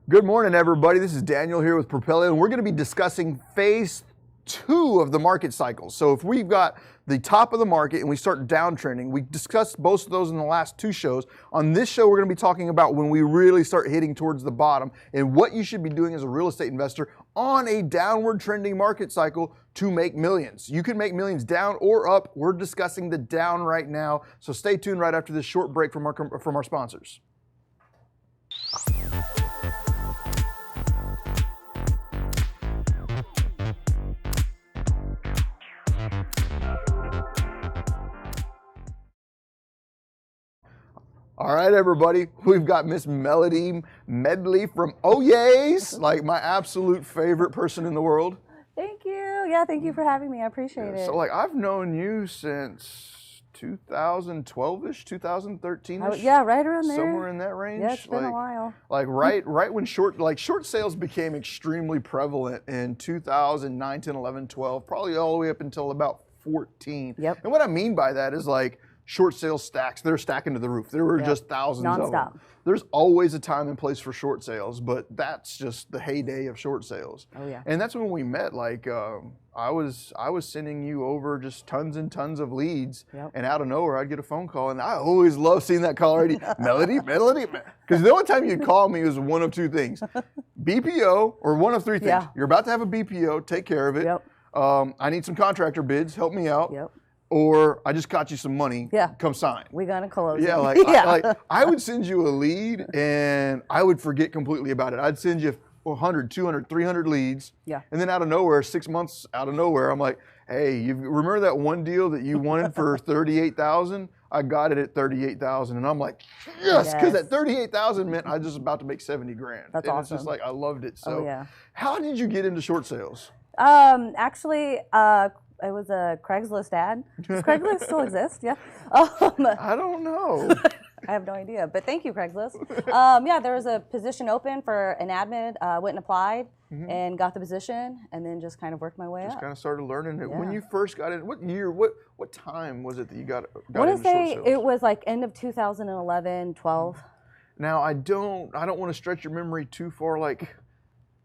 Good morning, everybody. This is Daniel here with Propelio, and we're going to be discussing phase 2 of the market cycle. So if we've got the top of the market and we start downtrending, we discussed both of those in the last 2 shows. On this show, we're going to be talking about when we really start hitting towards the bottom and what you should be doing as a real estate investor on a downward trending market cycle to make millions. You can make millions down or up. We're discussing the down right now. So stay tuned right after this short break from our sponsors. All right, everybody, we've got Miss Medley from Oh Yays, like my absolute favorite person in the world. Thank you. Yeah, thank you for having me. I appreciate it. So like I've known you since 2012-ish, 2013-ish. Yeah, right around there. Somewhere in that range. Yeah, it's been a while. Like right when short sales became extremely prevalent in 2009, 10, 11, 12, probably all the way up until about 14. Yep. And what I mean by that is like short sales stacks, they're stacking to the roof. There were just thousands of them. There's always a time and place for short sales, but that's just the heyday of short sales. Oh yeah. And that's when we met. Like I was sending you over just tons and tons of leads, and out of nowhere I'd get a phone call, and I always love seeing that call already. Melody, because the only time you'd call me was one of two things: BPO or one of three things. Yeah. You're about to have a BPO, take care of it. Yep. I need some contractor bids, help me out. Yep. Or I just got you some money, come sign. We're gonna close. Yeah, I would send you a lead and I would forget completely about it. I'd send you 100, 200, 300 leads. Yeah. And then out of nowhere, 6 months out of nowhere, I'm like, hey, you remember that one deal that you wanted for $38,000? I got it at $38,000. And I'm like, yes, because that $38,000 meant I was just about to make 70 grand. That's and awesome. It's just like, I loved it. So yeah. How did you get into short sales? Actually, it was a Craigslist ad. Does Craigslist still exist? Yeah. I don't know. I have no idea, but thank you, Craigslist. Yeah, there was a position open for an admin. Went and applied and got the position, and then just kind of worked my way up. Just kind of started learning it. Yeah. When you first got in, what year, what time was it that you got I want into to say short sales? it was like end of 2011, 12. Now I don't want to stretch your memory too far. Like,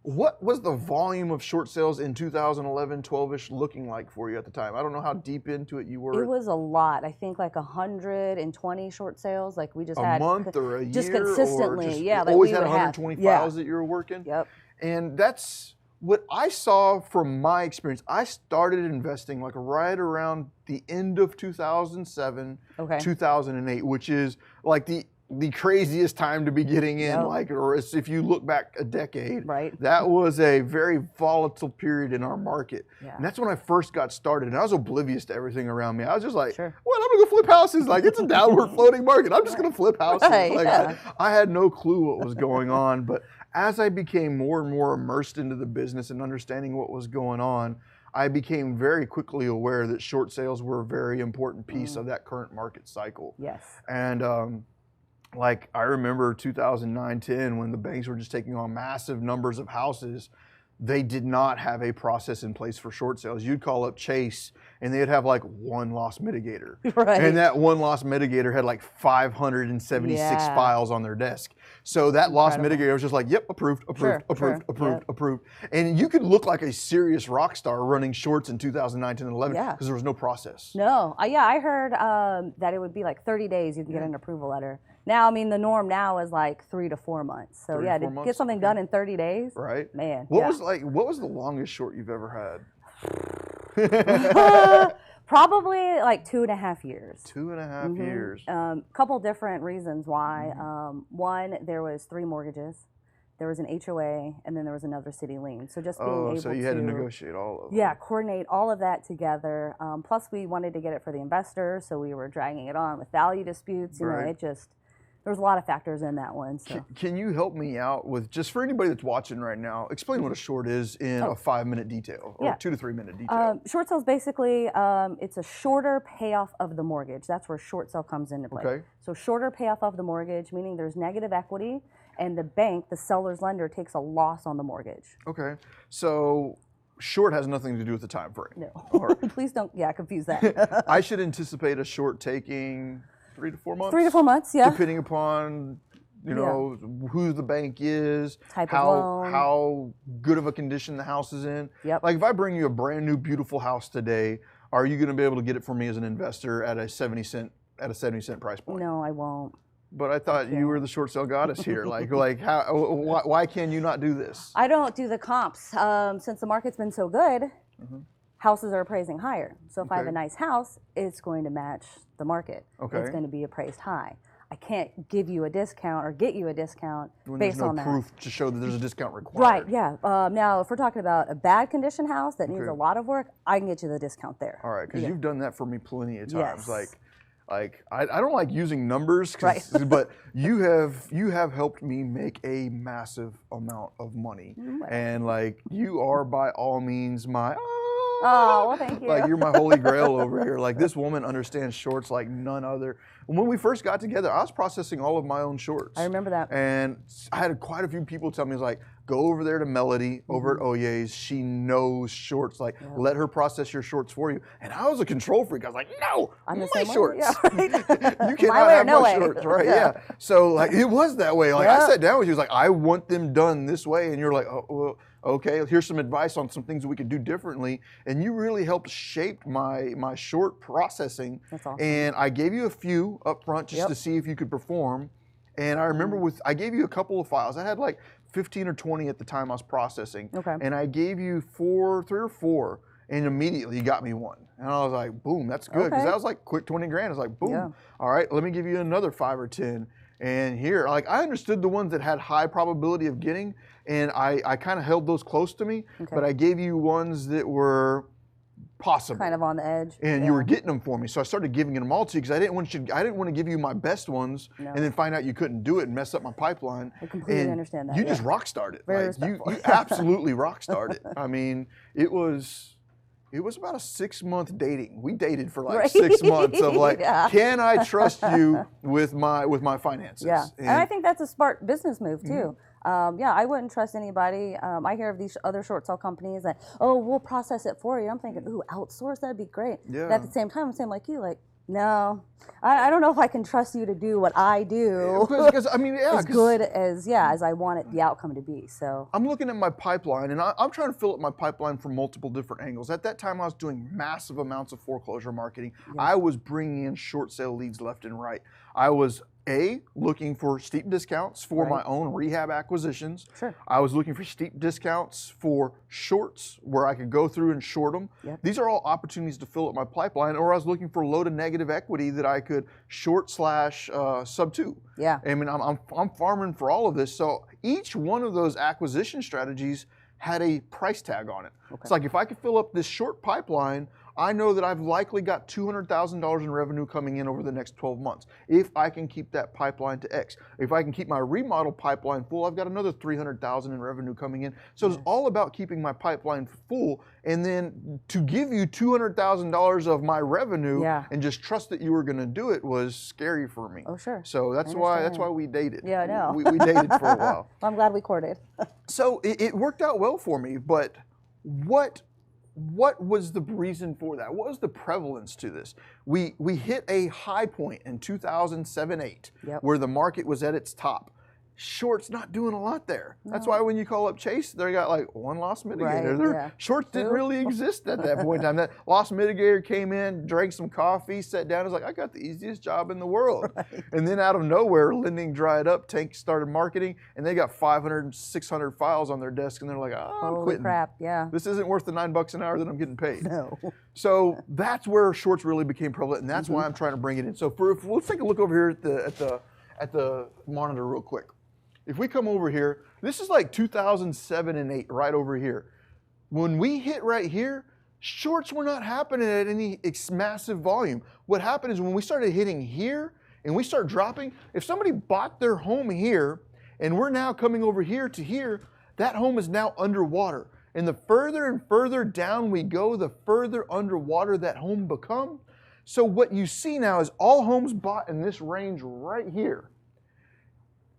what was the volume of short sales in 2011, 12-ish looking like for you at the time? I don't know how deep into it you were. It was a lot. I think like 120 short sales. Like we just had a month or a year, just consistently. Or just, yeah, like always we had would 120 have. files that you were working. Yep. And that's what I saw from my experience. I started investing like right around the end of 2007, 2008, which is like the craziest time to be getting in, like, or if you look back a decade, that was a very volatile period in our market. Yeah. And that's when I first got started, and I was oblivious to everything around me. I was just like, well, I'm gonna go flip houses. Like, it's a downward floating market. I'm just gonna flip houses. I had no clue what was going on, but as I became more and more immersed into the business and understanding what was going on, I became very quickly aware that short sales were a very important piece of that current market cycle. Yes. And like I remember 2009, 10 when the banks were just taking on massive numbers of houses. They did not have a process in place for short sales. You'd call up Chase and they'd have like one loss mitigator. And that one loss mitigator had like 576 files on their desk. So that loss mitigator was just like, yep, approved. And you could look like a serious rock star running shorts in 2009, 10, and 11 because there was no process. No, I heard that it would be like 30 days you can get an approval letter. Now, I mean, the norm now is like 3 to 4 months. So yeah, to get something done in 30 days, man. What was the longest short you've ever had? Probably like 2.5 years. 2.5 years. Couple different reasons why. One, there was 3 mortgages. There was an HOA, and then there was another city lien. So just being able to... so you had to negotiate all of them. Yeah, coordinate all of that together. Plus, we wanted to get it for the investors, so we were dragging it on with value disputes. You know, it just... There was a lot of factors in that one. So. Can you help me out with, just for anybody that's watching right now, explain what a short is in a 5-minute detail or 2 to 3 minute detail? Short sales basically, it's a shorter payoff of the mortgage. That's where short sale comes into play. So shorter payoff of the mortgage, meaning there's negative equity and the bank, the seller's lender, takes a loss on the mortgage. Okay. So short has nothing to do with the time frame. No. Please don't confuse that. I should anticipate a short taking 3 to 4 months? 3 to 4 months, yeah. Depending upon You know, who the bank is, type of loan, how good of a condition the house is in. Yep. Like if I bring you a brand new, beautiful house today, are you going to be able to get it for me as an investor at a 70 cent price point? No, I won't. But I thought you were the short sale goddess here. Why can you not do this? I don't do the comps. Since the market's been so good, houses are appraising higher. So if I have a nice house, it's going to match the market. Okay. It's going to be appraised high. I can't give you a discount or get you a discount based on that. There's no proof to show that there's a discount required. Right, yeah. Now, if we're talking about a bad condition house that needs a lot of work, I can get you the discount there. All right, because you've done that for me plenty of times. Yes. I don't like using numbers, but you have helped me make a massive amount of money, and you are by all means my. Oh, well, thank you. You're my holy grail over here. This woman understands shorts like none other. When we first got together, I was processing all of my own shorts. I remember that. And I had quite a few people tell me, go over there to Melody over at Oye's. She knows shorts. Let her process your shorts for you. And I was a control freak. I was like, no, my shorts. Yeah, right. You cannot have my shorts, right? Yeah. So it was that way. I sat down with you. I want them done this way. And you're like, oh, well, okay, here's some advice on some things that we could do differently. And you really helped shape my short processing. That's awesome. And I gave you a few up front just to see if you could perform. And I remember I gave you a couple of files. I had 15 or 20 at the time I was processing. Okay. And I gave you 3 or 4, and immediately you got me one. And I was like, boom, that's good. Because that was quick 20 grand. I was like, boom. Yeah. All right, let me give you another 5 or 10. And here, I understood the ones that had high probability of getting, and I kind of held those close to me, but I gave you ones that were possible. Kind of on the edge. And you were getting them for me. So I started giving them all to you because I didn't want to give you my best ones and then find out you couldn't do it and mess up my pipeline. I completely understand that. You just rock started. Very respectful. You absolutely rock started. I mean, it was about a 6-month dating. We dated for 6 months of can I trust you with my finances? Yeah, and I think that's a smart business move too. I wouldn't trust anybody. I hear of these other short sale companies that, we'll process it for you. I'm thinking, outsource, that'd be great. Yeah. But at the same time, I'm saying no, I don't know if I can trust you to do what I do. Because as good as I want the outcome to be. So I'm looking at my pipeline, and I'm trying to fill up my pipeline from multiple different angles. At that time, I was doing massive amounts of foreclosure marketing. Yeah. I was bringing in short sale leads left and right. I was looking for steep discounts for my own rehab acquisitions. Sure. I was looking for steep discounts for shorts where I could go through and short them. Yep. These are all opportunities to fill up my pipeline, or I was looking for low to negative equity that I could short / sub to. Yeah. I mean, I'm farming for all of this. So each one of those acquisition strategies had a price tag on it. Okay. It's if I could fill up this short pipeline, I know that I've likely got $200,000 in revenue coming in over the next 12 months. If I can keep that pipeline to X. If I can keep my remodel pipeline full, I've got another $300,000 in revenue coming in. So it's all about keeping my pipeline full, and then to give you $200,000 of my revenue and just trust that you were going to do it was scary for me. Oh, sure. So that's why we dated. Yeah, I know. We dated for a while. I'm glad we courted. So it worked out well for me, but what was the reason for that? What was the prevalence to this? We hit a high point in 2007-8 where the market was at its top. Shorts not doing a lot there. No. That's why when you call up Chase, they got one loss mitigator. Right, Shorts didn't really exist at that point in time. That loss mitigator came in, drank some coffee, sat down, was like, I got the easiest job in the world. Right. And then out of nowhere, lending dried up, Tank started marketing, and they got 500, 600 files on their desk, and they're like, I'm quitting. Crap, yeah. This isn't worth the $9 an hour that I'm getting paid. No. So that's where shorts really became prevalent, and that's why I'm trying to bring it in. So let's take a look over here at the monitor real quick. If we come over here, this is 2007 and 8 right over here. When we hit right here, shorts were not happening at any massive volume. What happened is when we started hitting here and we start dropping, if somebody bought their home here and we're now coming over here to here, that home is now underwater. And the further and further down we go, the further underwater that home becomes. So what you see now is all homes bought in this range right here.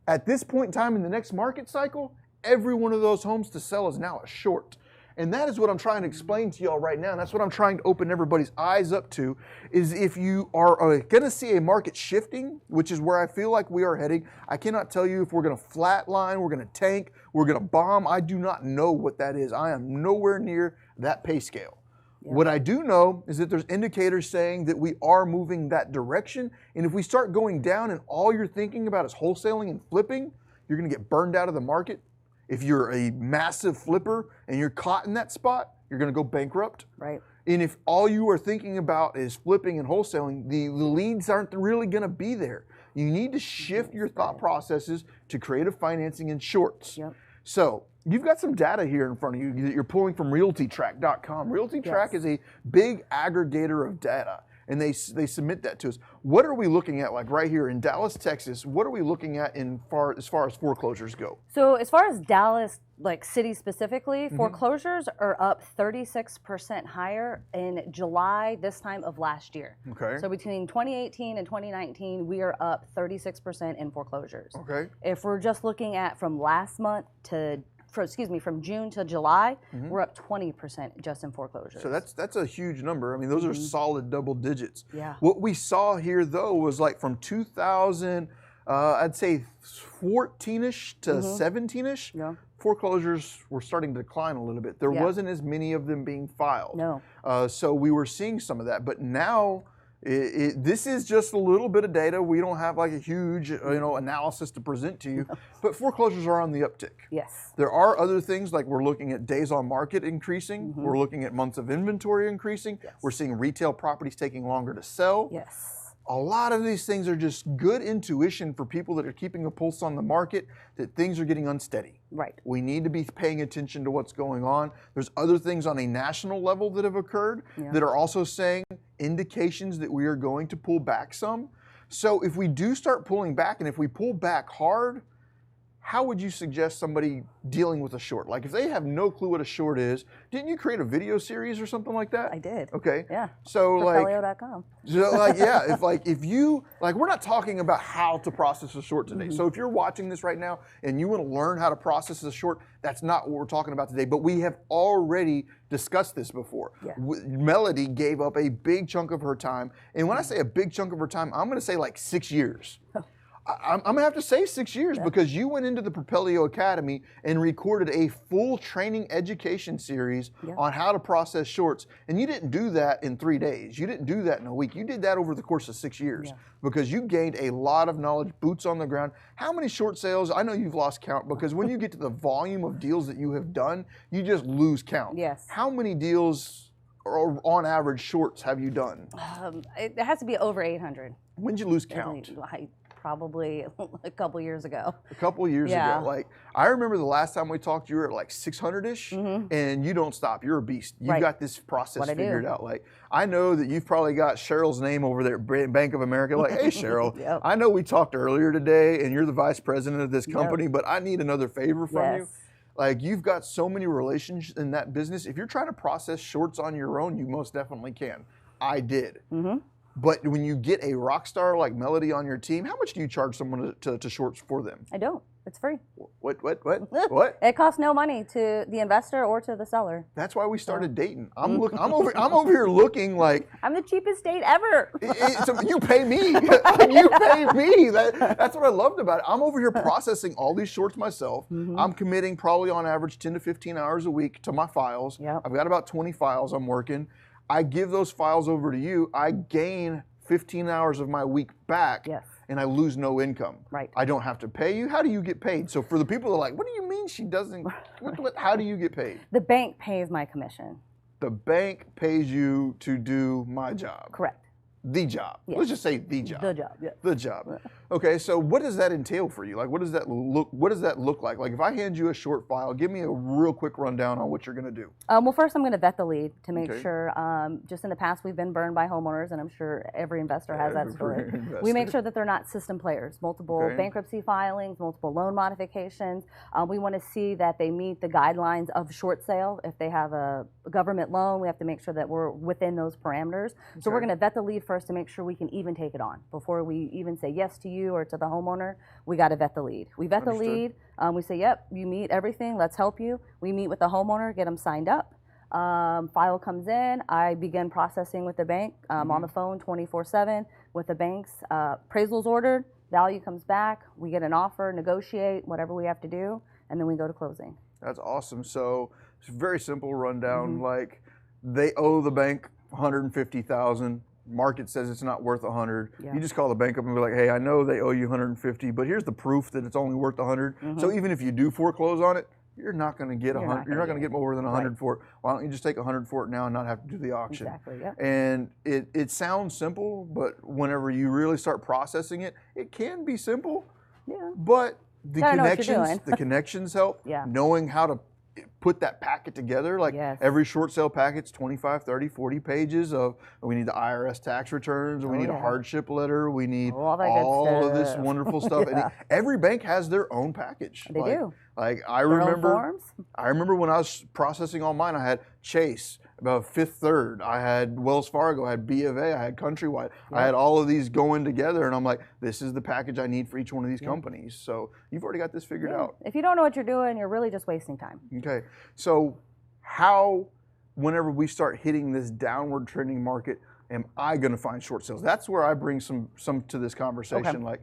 At this point in time in the next market cycle, every one of those homes to sell is now a short. And that is what I'm trying to explain to y'all right now. And that's what I'm trying to open everybody's eyes up to, is if you are going to see a market shifting, which is where I feel like we are heading. I cannot tell you if we're going to flatline, we're going to tank, we're going to bomb. I do not know what that is. I am nowhere near that pay scale. Yeah. What I do know is that there's indicators saying that we are moving that direction. And if we start going down and all you're thinking about is wholesaling and flipping, you're going to get burned out of the market. If you're a massive flipper and you're caught in that spot, you're going to go bankrupt. Right. And if all you are thinking about is flipping and wholesaling, the leads aren't really going to be there. You need to shift your thought processes to creative financing and shorts. Yep. So you've got some data here in front of you that you're pulling from realtytrack.com. RealtyTrack is a big aggregator of data, and they submit that to us. What are we looking at, like right here in Dallas, Texas? What are we looking at as far as foreclosures go? So as far as Dallas, like city specifically, foreclosures are up 36% higher in July this time of last year. Okay. So between 2018 and 2019, we are up 36% in foreclosures. Okay. If we're just looking at from last month from June to July, we're up 20% just in foreclosures. So that's a huge number. I mean, those are solid double digits. Yeah. What we saw here though was like from 2000, I'd say 14-ish to 17-ish. Yeah. Foreclosures were starting to decline a little bit. There wasn't as many of them being filed. No. So we were seeing some of that, but now this is just a little bit of data. We don't have like a huge analysis to present to you, but foreclosures are on the uptick. Yes. There are other things like we're looking at days on market increasing. We're looking at months of inventory increasing. Yes. We're seeing retail properties taking longer to sell. Yes. A lot of these things are just good intuition for people that are keeping a pulse on the market that things are getting unsteady. Right. We need to be paying attention to what's going on. There's other things on a national level that have occurred that are also saying indications that we are going to pull back some. So if we do start pulling back, and if we pull back hard, how would you suggest somebody dealing with a short? Like if they have no clue what a short is, didn't you create a video series or something like that? I did. Okay. Yeah. So Propelio.com. If you we're not talking about how to process a short today. So if you're watching this right now and you want to learn how to process a short, that's not what we're talking about today. But we have already discussed this before. Yeah. Melody gave up a big chunk of her time, and when I say a big chunk of her time, I'm going to say like 6 years. I'm going to have to say 6 years because you went into the Propelio Academy and recorded a full training education series on how to process shorts. And you didn't do that in 3 days. You didn't do that in a week. You did that over the course of 6 years because you gained a lot of knowledge, boots on the ground. How many short sales? I know you've lost count because when you get to the volume of deals that you have done, you just lose count. Yes. How many deals or on average shorts have you done? It has to be over 800. When did you lose count? Probably a couple years ago. A couple years ago. Like I remember the last time we talked, you were at like 600-ish, and you don't stop. You're a beast. You've got this process figured out. Like I know that you've probably got Cheryl's name over there at Bank of America. Like, hey Cheryl, I know we talked earlier today, and you're the vice president of this company, but I need another favor from you. Like you've got so many relationships in that business. If you're trying to process shorts on your own, you most definitely can. I did. But when you get a rock star like Melody on your team, how much do you charge someone to shorts for them? I don't. It's free. What? It costs no money to the investor or to the seller. That's why we started dating. I'm over here looking like I'm the cheapest date ever. So you pay me. You pay me. That's what I loved about it. I'm over here processing all these shorts myself. I'm committing probably on average 10 to 15 hours a week to my files. I've got about 20 files I'm working. I give those files over to you. I gain 15 hours of my week back, and I lose no income. Right. I don't have to pay you. How do you get paid? So for the people that are like, what do you mean she doesn't? How do you get paid? The bank pays my commission. The bank pays you to do my job. Correct. The job. Let's just say the job. The job. Yeah. The job. Okay, so what does that entail for you? Like, what does that look like? Like, if I hand you a short file, give me a real quick rundown on what you're going to do. Well, first I'm going to vet the lead to make sure. Just in the past, we've been burned by homeowners, and I'm sure every investor has that story. We make sure that they're not system players. Multiple bankruptcy filings, multiple loan modifications. We want to see that they meet the guidelines of short sale. If they have a government loan, we have to make sure that we're within those parameters. So we're going to vet the lead first to make sure we can even take it on. Before we even say yes to you or to the homeowner, we got to vet the lead. We vet Understood. the lead. We say, yep, you meet everything. Let's help you. We meet with the homeowner, get them signed up. File comes in. I begin processing with the bank. On the phone 24/7 with the banks. Appraisal's ordered. Value comes back. We get an offer, negotiate, whatever we have to do, and then we go to closing. That's awesome. So it's a very simple rundown. Like they owe the bank $150,000. Market says it's not worth $100. Yeah. You just call the bank up and be like, hey, I know they owe you $150, but here's the proof that it's only worth $100. So even if you do foreclose on it, you're not going to get $100. You're not going to get more than $100 for it. Why don't you just take $100 for it now and not have to do the auction? Exactly. Yeah. And it sounds simple, but whenever you really start processing it, it can be simple. Yeah. But the the connections help. Yeah. Knowing how to put that packet together, like every short sale packet's 25, 30, 40 pages of, we need the IRS tax returns, we need a hardship letter, we need all of this wonderful stuff. And every bank has their own package. They do. Like I remember when I was processing all mine, I had Chase, about Fifth Third, I had Wells Fargo, I had B of A, I had Countrywide. I had all of these going together, and I'm like, this is the package I need for each one of these companies. So you've already got this figured out. If you don't know what you're doing, you're really just wasting time. Okay, so how, whenever we start hitting this downward trending market, am I going to find short sales? That's where I bring some to this conversation. Like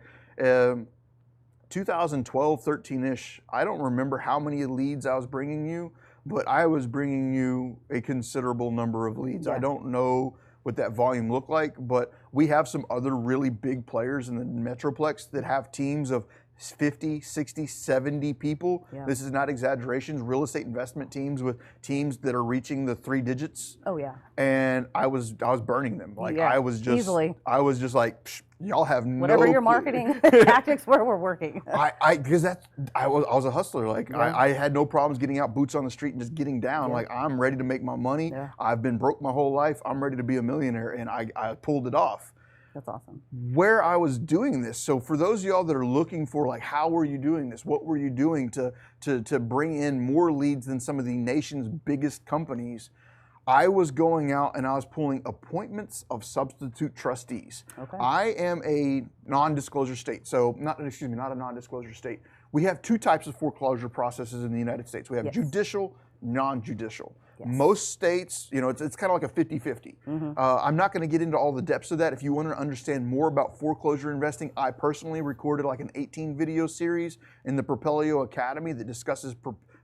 2012, 13-ish, I don't remember how many leads I was bringing you, but I was bringing you a considerable number of leads. I don't know what that volume looked like, but we have some other really big players in the Metroplex that have teams of 50, 60, 70 people. This is not exaggerations. Real estate investment teams with teams that are reaching the 3 digits. Oh yeah. And I was burning them. Like I was just like, psh, y'all have whatever no your marketing tactics were working. Because I was a hustler. Like I had no problems getting out, boots on the street, and just getting down. Like I'm ready to make my money. I've been broke my whole life. I'm ready to be a millionaire, and I pulled it off. That's awesome. Where I was doing this, so for those of y'all that are looking for, like, how were you doing this? What were you doing to bring in more leads than some of the nation's biggest companies? I was going out and I was pulling appointments of substitute trustees. I am a non-disclosure state, so not a non-disclosure state. We have 2 types of foreclosure processes in the United States. We have judicial, non-judicial. Most states, you know, it's kind of like a 50-50. I'm not going to get into all the depths of that. If you want to understand more about foreclosure investing, I personally recorded like an 18-video series in the Propelio Academy that discusses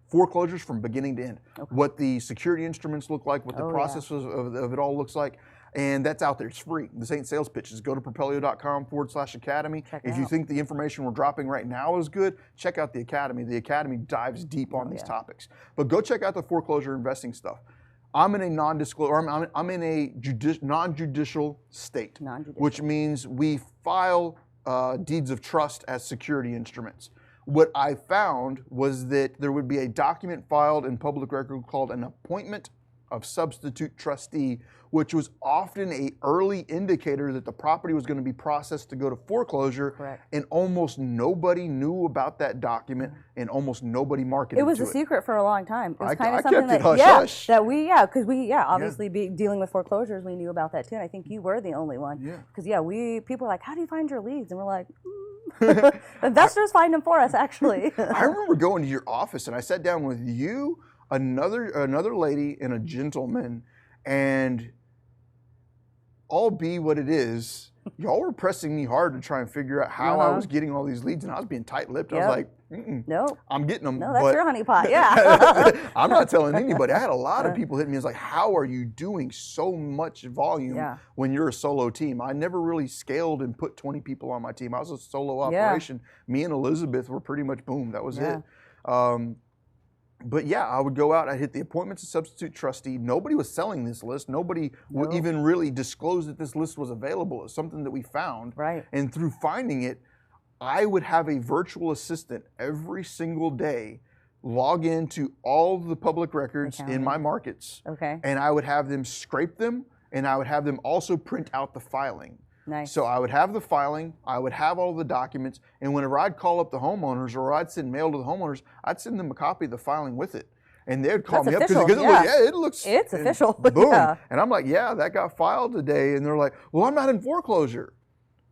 foreclosures from beginning to end. What the security instruments look like, what the process of it all looks like. And that's out there. It's free. This ain't sales pitches. Go to propelio.com/academy. If you think the information we're dropping right now is good, check out the Academy. The Academy dives deep on these topics. But go check out the foreclosure investing stuff. I'm in a non-disclosure, I'm in a non-judicial state, which means we file deeds of trust as security instruments. What I found was that there would be a document filed in public record called an appointment of substitute trustee, which was often an early indicator that the property was going to be processed to go to foreclosure. And almost nobody knew about that document, and almost nobody marketed it. It was a secret for a long time. It was kind of I something kept that, it hush-hush. because obviously dealing with foreclosures, we knew about that too. And I think you were the only one. Because people are like, how do you find your leads? And we're like, investors find them for us, actually. I remember going to your office and I sat down with you, another lady, and a gentleman, and all be what it is, y'all were pressing me hard to try and figure out how I was getting all these leads, and I was being tight-lipped. I was like, no, I'm getting them. No, that's your honeypot, I'm not telling anybody. I had a lot of people hit me. It's like, how are you doing so much volume when you're a solo team? I never really scaled and put 20 people on my team. I was a solo operation. Me and Elizabeth were pretty much boom. That was it. But yeah, I would go out, I'd hit the appointments of substitute trustee. Nobody was selling this list. Nobody would even really disclose that this list was available. It's something that we found. And through finding it, I would have a virtual assistant every single day log into all the public records in my markets. And I would have them scrape them, and I would have them also print out the filing. So I would have the filing, I would have all the documents, and whenever I'd call up the homeowners or I'd send mail to the homeowners, I'd send them a copy of the filing with it. And they'd call me up official, because it looks. It's official. Boom. Yeah. And I'm like, yeah, that got filed today. And they're like, well, I'm not in foreclosure.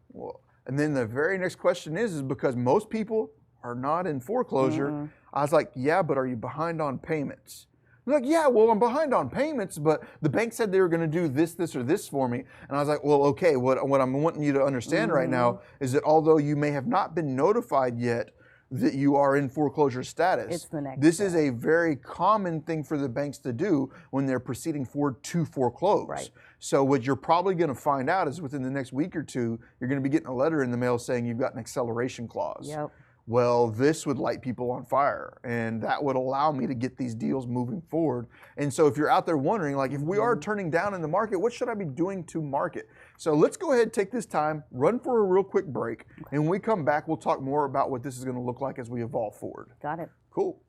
Well, and then the very next question is because most people are not in foreclosure. I was like, yeah, but are you behind on payments? They're like, yeah, well, I'm behind on payments, but the bank said they were going to do this, this, or this for me. And I was like, well, okay, what I'm wanting you to understand right now is that although you may have not been notified yet that you are in foreclosure status, it's the next this is a very common thing for the banks to do when they're proceeding forward to foreclose. Right. So what you're probably going to find out is within the next week or two, you're going to be getting a letter in the mail saying you've got an acceleration clause. Yep. Well, this would light people on fire, and that would allow me to get these deals moving forward. And so if you're out there wondering, like, if we are turning down in the market, what should I be doing to market? So let's go ahead and take this time, run for a real quick break, and when we come back, we'll talk more about what this is going to look like as we evolve forward. Got it. Cool.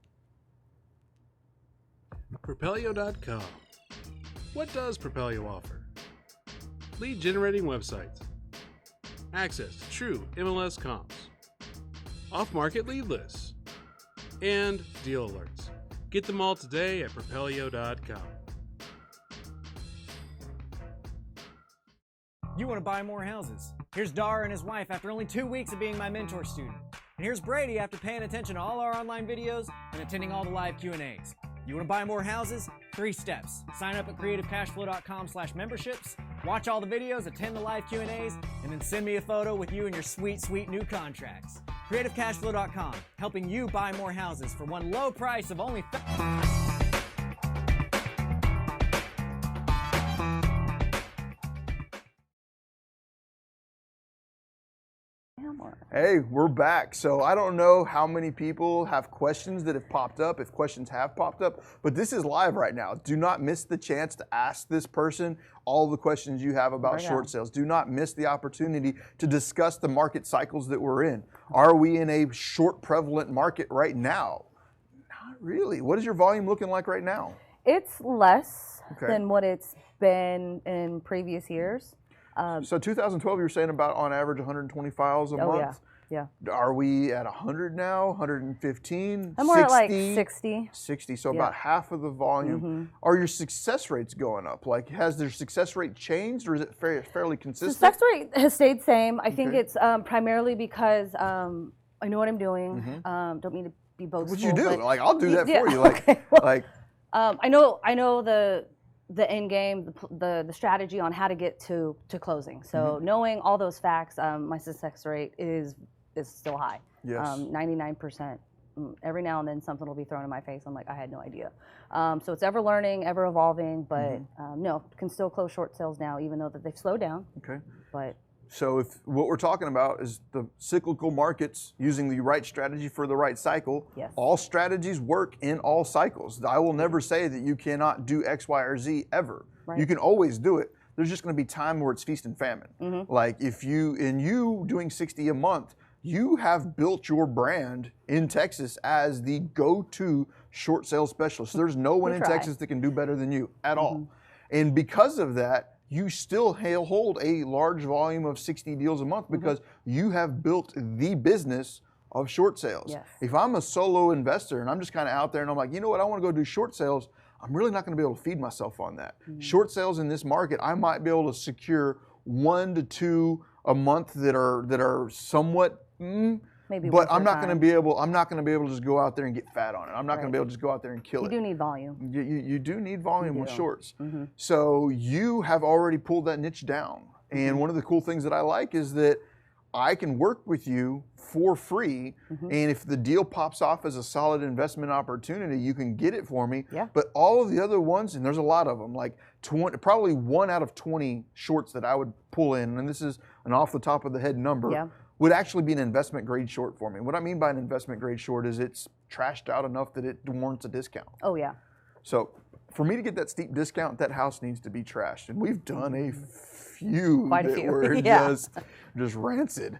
Propelio.com. What does Propelio offer? Lead generating websites, access to true MLS comps, off-market lead lists, and deal alerts. Get them all today at Propelio.com. You want to buy more houses? Here's Dar and his wife after only 2 weeks of being my mentor student. And here's Brady after paying attention to all our online videos and attending all the live Q&As. You want to buy more houses? 3 steps. Sign up at creativecashflow.com/memberships, watch all the videos, attend the live Q&As, and then send me a photo with you and your sweet, sweet new contracts. creativecashflow.com, helping you buy more houses for one low price of only Hey, we're back. So I don't know how many people have questions that have popped up, if questions have popped up, but this is live right now. Do not miss the chance to ask this person all the questions you have about short sales. Do not miss the opportunity to discuss the market cycles that we're in. Are we in a short prevalent market right now? Not really. What is your volume looking like right now? It's less than what it's been in previous years. So 2012, you were saying about on average 120 files a month? Yeah. Are we at 100 now, 115, I'm more 60? at like 60. 60, so about half of the volume. Are your success rates going up? Like, has their success rate changed, or is it fairly consistent? Success rate has stayed same. I think it's primarily because I know what I'm doing. Don't mean to be boastful. What you do? Like, I'll do that for you. I know the end game, the strategy on how to get to closing. So knowing all those facts, my success rate is still high. Yes. 99%. Every now and then something will be thrown in my face. I'm like, I had no idea. So it's ever learning, ever evolving, but no, can still close short sales now, even though that they've slowed down. Okay. But so if what we're talking about is the cyclical markets using the right strategy for the right cycle, all strategies work in all cycles. I will never say that you cannot do X, Y, or Z ever. Right. You can always do it. There's just going to be time where it's feast and famine. Like if you doing 60 a month, you have built your brand in Texas as the go-to short sales specialist. There's no one in Texas that can do better than you at all. And because of that, you still hold a large volume of 60 deals a month because you have built the business of short sales. Yes. If I'm a solo investor and I'm just kind of out there and I'm like, you know what, I want to go do short sales, I'm really not going to be able to feed myself on that. Short sales in this market, I might be able to secure 1 to 2 a month that are somewhat maybe, but I'm not going to be able to just go out there and get fat on it. I'm not going to be able to just go out there and kill it. You do need volume. You do need volume with shorts. So you have already pulled that niche down. And one of the cool things that I like is that I can work with you for free, and if the deal pops off as a solid investment opportunity, you can get it for me. Yeah. But all of the other ones, and there's a lot of them, like probably 1 out of 20 shorts that I would pull in, and this is an off the top of the head number, would actually be an investment grade short for me. What I mean by an investment grade short is it's trashed out enough that it warrants a discount. Oh yeah. So for me to get that steep discount, that house needs to be trashed, and we've done a few Quite a that few. were just rancid.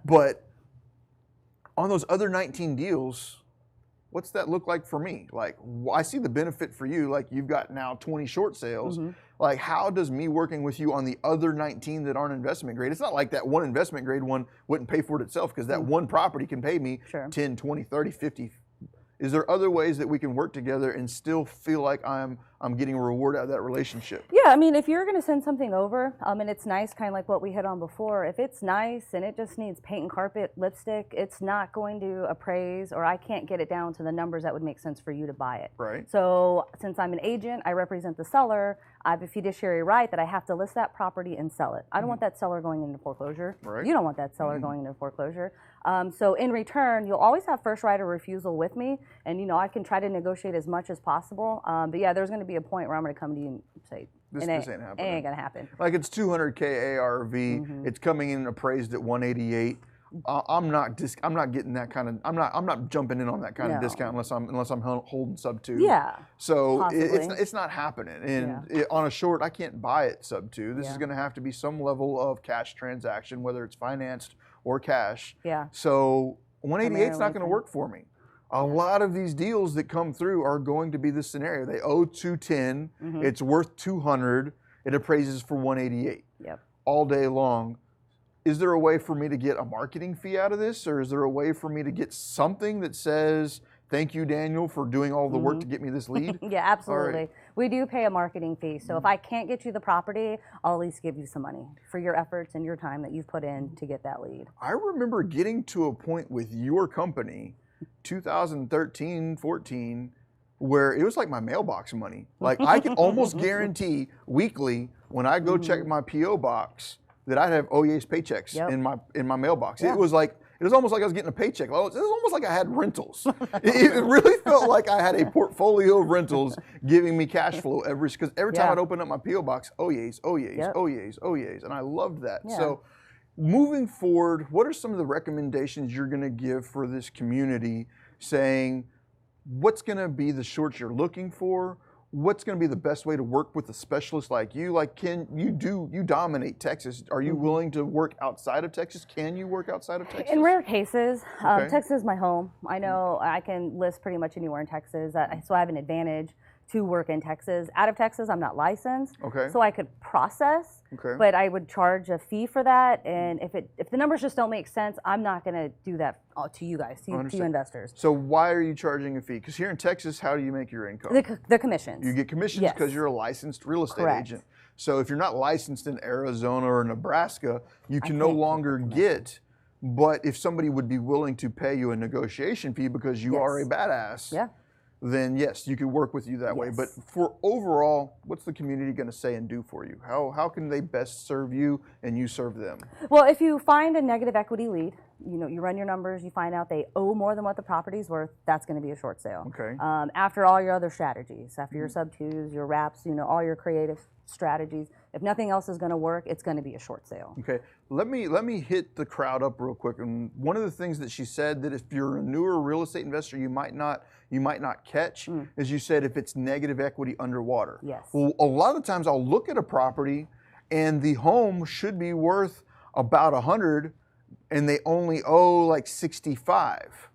But on those other 19 deals, what's that look like for me? Like, I see the benefit for you. Like, you've got now 20 short sales. Like, how does me working with you on the other 19 that aren't investment grade? It's not like that one investment grade one wouldn't pay for it itself, because that one property can pay me 10, 20, 30, 50. Is there other ways that we can work together and still feel like I'm getting a reward out of that relationship? Yeah, I mean, if you're going to send something over, and it's nice, kind of like what we hit on before, if it's nice and it just needs paint and carpet, lipstick, it's not going to appraise, or I can't get it down to the numbers that would make sense for you to buy it. Right. So since I'm an agent, I represent the seller, I have a fiduciary right that I have to list that property and sell it. I don't want that seller going into foreclosure. Right. You don't want that seller going into foreclosure. So in return, you'll always have first right of refusal with me, and I can try to negotiate as much as possible. But yeah, there's going to be a point where I'm going to come to you and say, this ain't happening. It ain't going to happen. Like it's 200K ARV, it's coming in appraised at 188. I'm not getting that kind of. I'm not jumping in on that kind of discount unless I'm holding sub 2. Yeah. So possibly. it's not happening. And on a short, I can't buy it sub 2. This is going to have to be some level of cash transaction, whether it's financed or cash. Yeah. So 188 is not going to work for me. A lot of these deals that come through are going to be this scenario. They owe 210. It's worth 200. It appraises for 188. Yep. All day long. Is there a way for me to get a marketing fee out of this, or is there a way for me to get something that says, thank you, Daniel, for doing all the work to get me this lead? Yeah, absolutely. Right. We do pay a marketing fee. So if I can't get you the property, I'll at least give you some money for your efforts and your time that you've put in to get that lead. I remember getting to a point with your company, 2013, 14, where it was like my mailbox money. Like I can almost guarantee weekly when I go check my P.O. box that I'd have OEA's paychecks in my mailbox. It was almost like I was getting a paycheck. It was almost like I had rentals. it really felt like I had a portfolio of rentals giving me cash flow because every time I'd open up my P.O. box, OEA's, and I loved that. Yeah. So moving forward, what are some of the recommendations you're going to give for this community, saying what's going to be the shorts you're looking for? What's going to be the best way to work with a specialist like you? Like, you dominate Texas. Are you willing to work outside of Texas? Can you work outside of Texas? In rare cases, Texas is my home. I know I can list pretty much anywhere in Texas, so I have an advantage to work in Texas. Out of Texas, I'm not licensed, so I could process, but I would charge a fee for that. And if the numbers just don't make sense, I'm not going to do that to you guys, to you investors. So why are you charging a fee? Because here in Texas, how do you make your income? The commissions. You get commissions because you're a licensed real estate agent. So if you're not licensed in Arizona or Nebraska, you can no longer get. But if somebody would be willing to pay you a negotiation fee because you are a badass, then yes, you could work with you that way. But for overall, what's the community going to say and do for you? How can they best serve you and you serve them? Well, if you find a negative equity lead, you run your numbers, you find out they owe more than what the property's worth, that's going to be a short sale. Okay. After all your other strategies, after your sub-2s, your wraps, all your creative strategies, if nothing else is going to work, it's going to be a short sale. Okay. Let me hit the crowd up real quick. And one of the things that she said that if you're a newer real estate investor, you might not catch is you said if it's negative equity underwater. Yes. Well, a lot of times I'll look at a property and the home should be worth about 100 and they only owe like 65.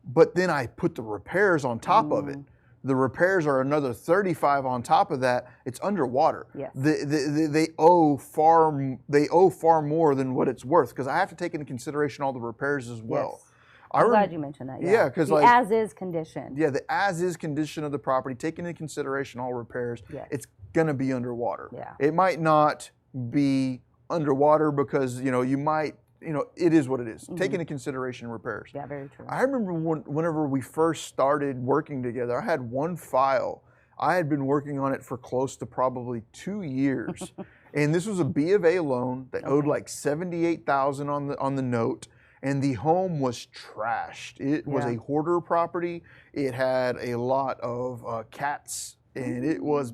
But then I put the repairs on top of it. The repairs are another 35 on top of that. It's underwater. Yes. They owe far more than what it's worth because I have to take into consideration all the repairs as well. Yes. I'm glad you mentioned that. Yeah, because the as-is condition. Yeah, the as-is condition of the property, taking into consideration all repairs, it's gonna be underwater. Yeah. It might not be underwater because you might. It is what it is. Take into consideration repairs. Yeah, very true. I remember whenever we first started working together, I had one file. I had been working on it for close to probably 2 years. And this was a B of A loan that owed like $78,000 on the note. And the home was trashed. It was a hoarder property. It had a lot of cats, and it was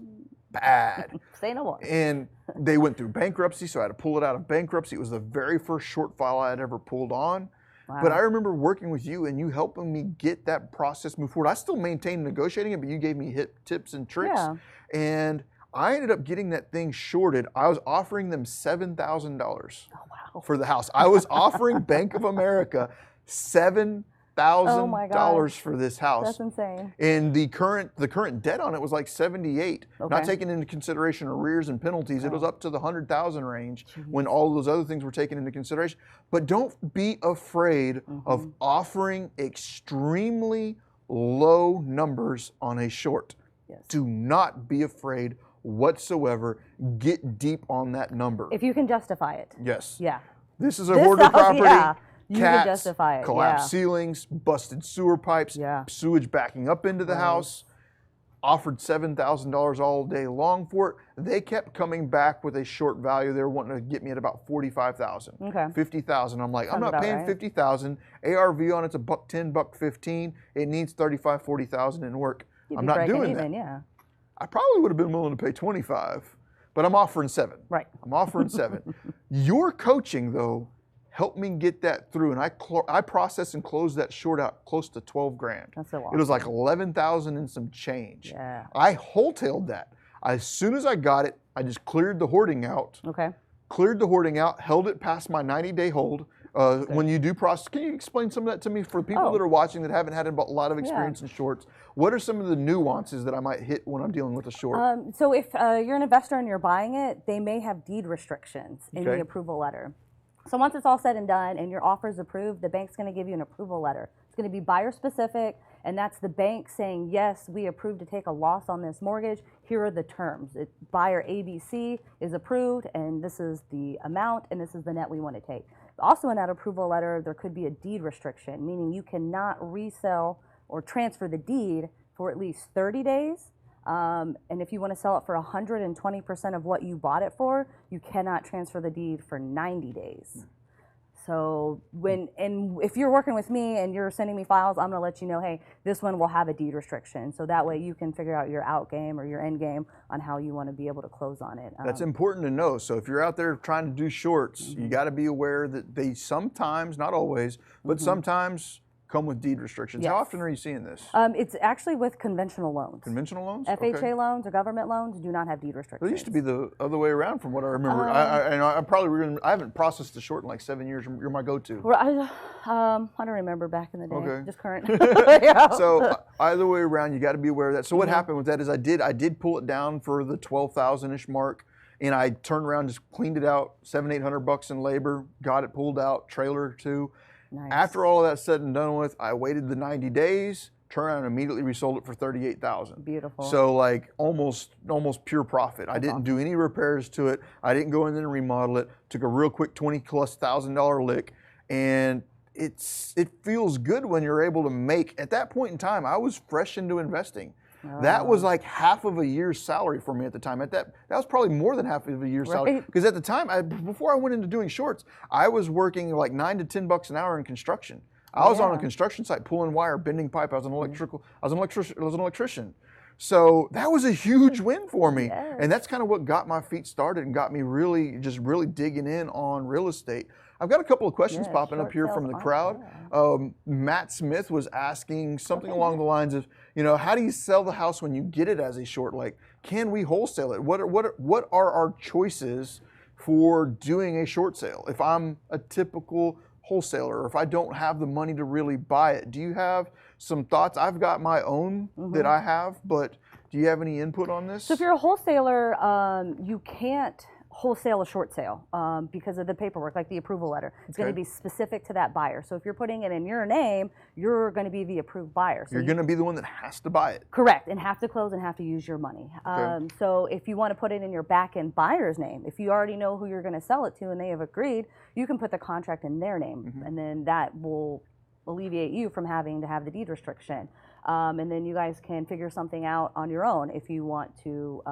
bad. Say no more. And they went through bankruptcy, so I had to pull it out of bankruptcy. It was the very first short file I had ever pulled on. Wow. But I remember working with you and you helping me get that process move forward. I still maintained negotiating it, but you gave me tips and tricks. Yeah. And I ended up getting that thing shorted. I was offering them $7,000 for the house. I was offering Bank of America $7,000 for this house. That's insane. And the current debt on it was like 78. Not taking into consideration arrears and penalties. It was up to the 100,000 range when all those other things were taken into consideration. But don't be afraid of offering extremely low numbers on a short. Yes. Do not be afraid whatsoever. Get deep on that number. If you can justify it. Yes. Yeah. This is a hoarder property. Yeah. You Cats, can justify it. collapsed ceilings, busted sewer pipes, sewage backing up into the house. Offered $7,000 all day long for it. They kept coming back with a short value. They were wanting to get me at about $45,000, $50,000. I'm like, I'm not paying $50,000. ARV on it's $110, $115. It needs $35,000, $40,000 in work. I'm not doing that. Yeah. I probably would have been willing to pay $25,000, but I'm offering $7,000. Right. I'm offering $7,000. Your coaching though helped me get that through, and I processed and closed that short out close to $12,000. That's so awesome. It was like $11,000 and some change. Yeah. I wholetailed that. As soon as I got it, I just cleared the hoarding out. Okay. Cleared the hoarding out, held it past my 90-day hold. When you do process, can you explain some of that to me for people that are watching that haven't had a lot of experience in shorts? What are some of the nuances that I might hit when I'm dealing with a short? So if you're an investor and you're buying it, they may have deed restrictions in the approval letter. So once it's all said and done and your offer is approved, the bank's going to give you an approval letter. It's going to be buyer specific, and that's the bank saying, yes, we approve to take a loss on this mortgage. Here are the terms. Buyer ABC is approved, and this is the amount, and this is the net we want to take. Also in that approval letter, there could be a deed restriction, meaning you cannot resell or transfer the deed for at least 30 days. And if you want to sell it for 120% of what you bought it for, you cannot transfer the deed for 90 days. So if you're working with me and you're sending me files, I'm going to let you know, hey, this one will have a deed restriction. So that way you can figure out your out game or your end game on how you want to be able to close on it. That's important to know. So if you're out there trying to do shorts, you got to be aware that they sometimes, not always, but sometimes come with deed restrictions. Yes. How often are you seeing this? It's actually with conventional loans. Conventional loans? FHA loans or government loans do not have deed restrictions. It used to be the other way around from what I remember. I haven't processed a short in like 7 years. You're my go-to. I don't remember back in the day. Just current. So either way around, you got to be aware of that. So what happened with that is I did pull it down for the 12,000-ish mark, and I turned around, just cleaned it out, $700-800 in labor, got it pulled out, trailer or two. Nice. After all of that said and done with, I waited the 90 days, turned around and immediately resold it for $38,000. Beautiful. So like almost pure profit. I didn't do any repairs to it. I didn't go in there and remodel it. Took a real quick $20,000+ lick, and it feels good when you're able to make. At that point in time, I was fresh into investing. That was like half of a year's salary for me at the time. That was probably more than half of a year's salary. Because at the time, before I went into doing shorts, I was working like $9 to $10 an hour in construction. I was on a construction site pulling wire, bending pipe. I was an electrician. So that was a huge win for me. Yes. And that's kind of what got my feet started and got me really digging in on real estate. I've got a couple of questions popping up here from the crowd. Matt Smith was asking something along the lines of, how do you sell the house when you get it as a short? Like, can we wholesale it? What are our choices for doing a short sale? If I'm a typical wholesaler, or if I don't have the money to really buy it, do you have some thoughts? I've got my own that I have, but do you have any input on this? So if you're a wholesaler, you can't wholesale a short sale because of the paperwork, like the approval letter. It's going to be specific to that buyer. So if you're putting it in your name, you're going to be the approved buyer. So you're going to be the one that has to buy it. Correct, and have to close and have to use your money. So if you want to put it in your back-end buyer's name, if you already know who you're going to sell it to and they have agreed, you can put the contract in their name, and then that will alleviate you from having to have the deed restriction. And then you guys can figure something out on your own if you want to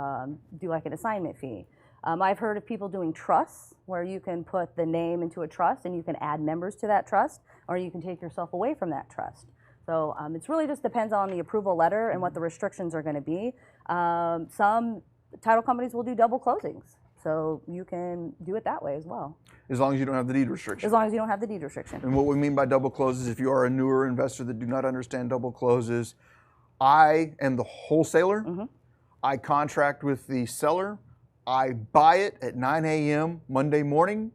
do like an assignment fee. I've heard of people doing trusts where you can put the name into a trust and you can add members to that trust, or you can take yourself away from that trust. So it's really just depends on the approval letter and what the restrictions are going to be. Some title companies will do double closings, so you can do it that way as well. As long as you don't have the deed restriction. As long as you don't have the deed restriction. And what we mean by double closes, if you are a newer investor that do not understand double closes, I am the wholesaler. I contract with the seller. I buy it at 9 a.m. Monday morning,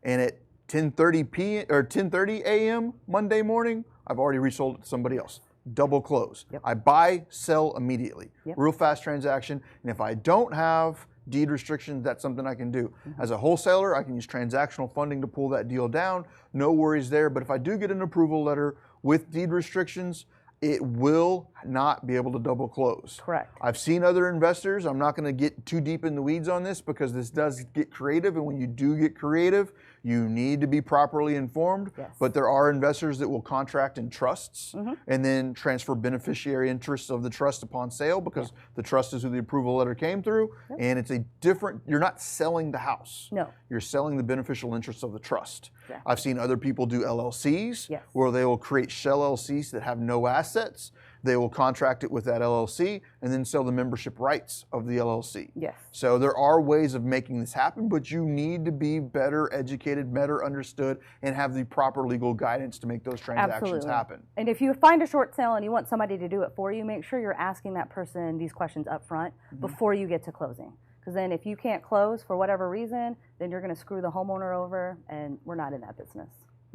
and at 10:30 a.m. Monday morning, I've already resold it to somebody else. Double close. I buy, sell immediately. Real fast transaction. And if I don't have deed restrictions, that's something I can do. As a wholesaler, I can use transactional funding to pull that deal down. No worries there. But if I do get an approval letter with deed restrictions, it will not be able to double close. Correct. I've seen other investors. I'm not going to get too deep in the weeds on this because this does get creative, and when you do get creative, you need to be properly informed. Yes. But there are investors that will contract in trusts and then transfer beneficiary interests of the trust upon sale because the trust is who the approval letter came through, and it's a different, you're not selling the house. No. You're selling the beneficial interests of the trust. Exactly. I've seen other people do LLCs where they will create shell LLCs that have no assets. They will contract it with that LLC and then sell the membership rights of the LLC. Yes. So there are ways of making this happen, but you need to be better educated, better understood, and have the proper legal guidance to make those transactions happen. And if you find a short sale and you want somebody to do it for you, make sure you're asking that person these questions up front before you get to closing. Because then if you can't close for whatever reason, then you're going to screw the homeowner over, and we're not in that business.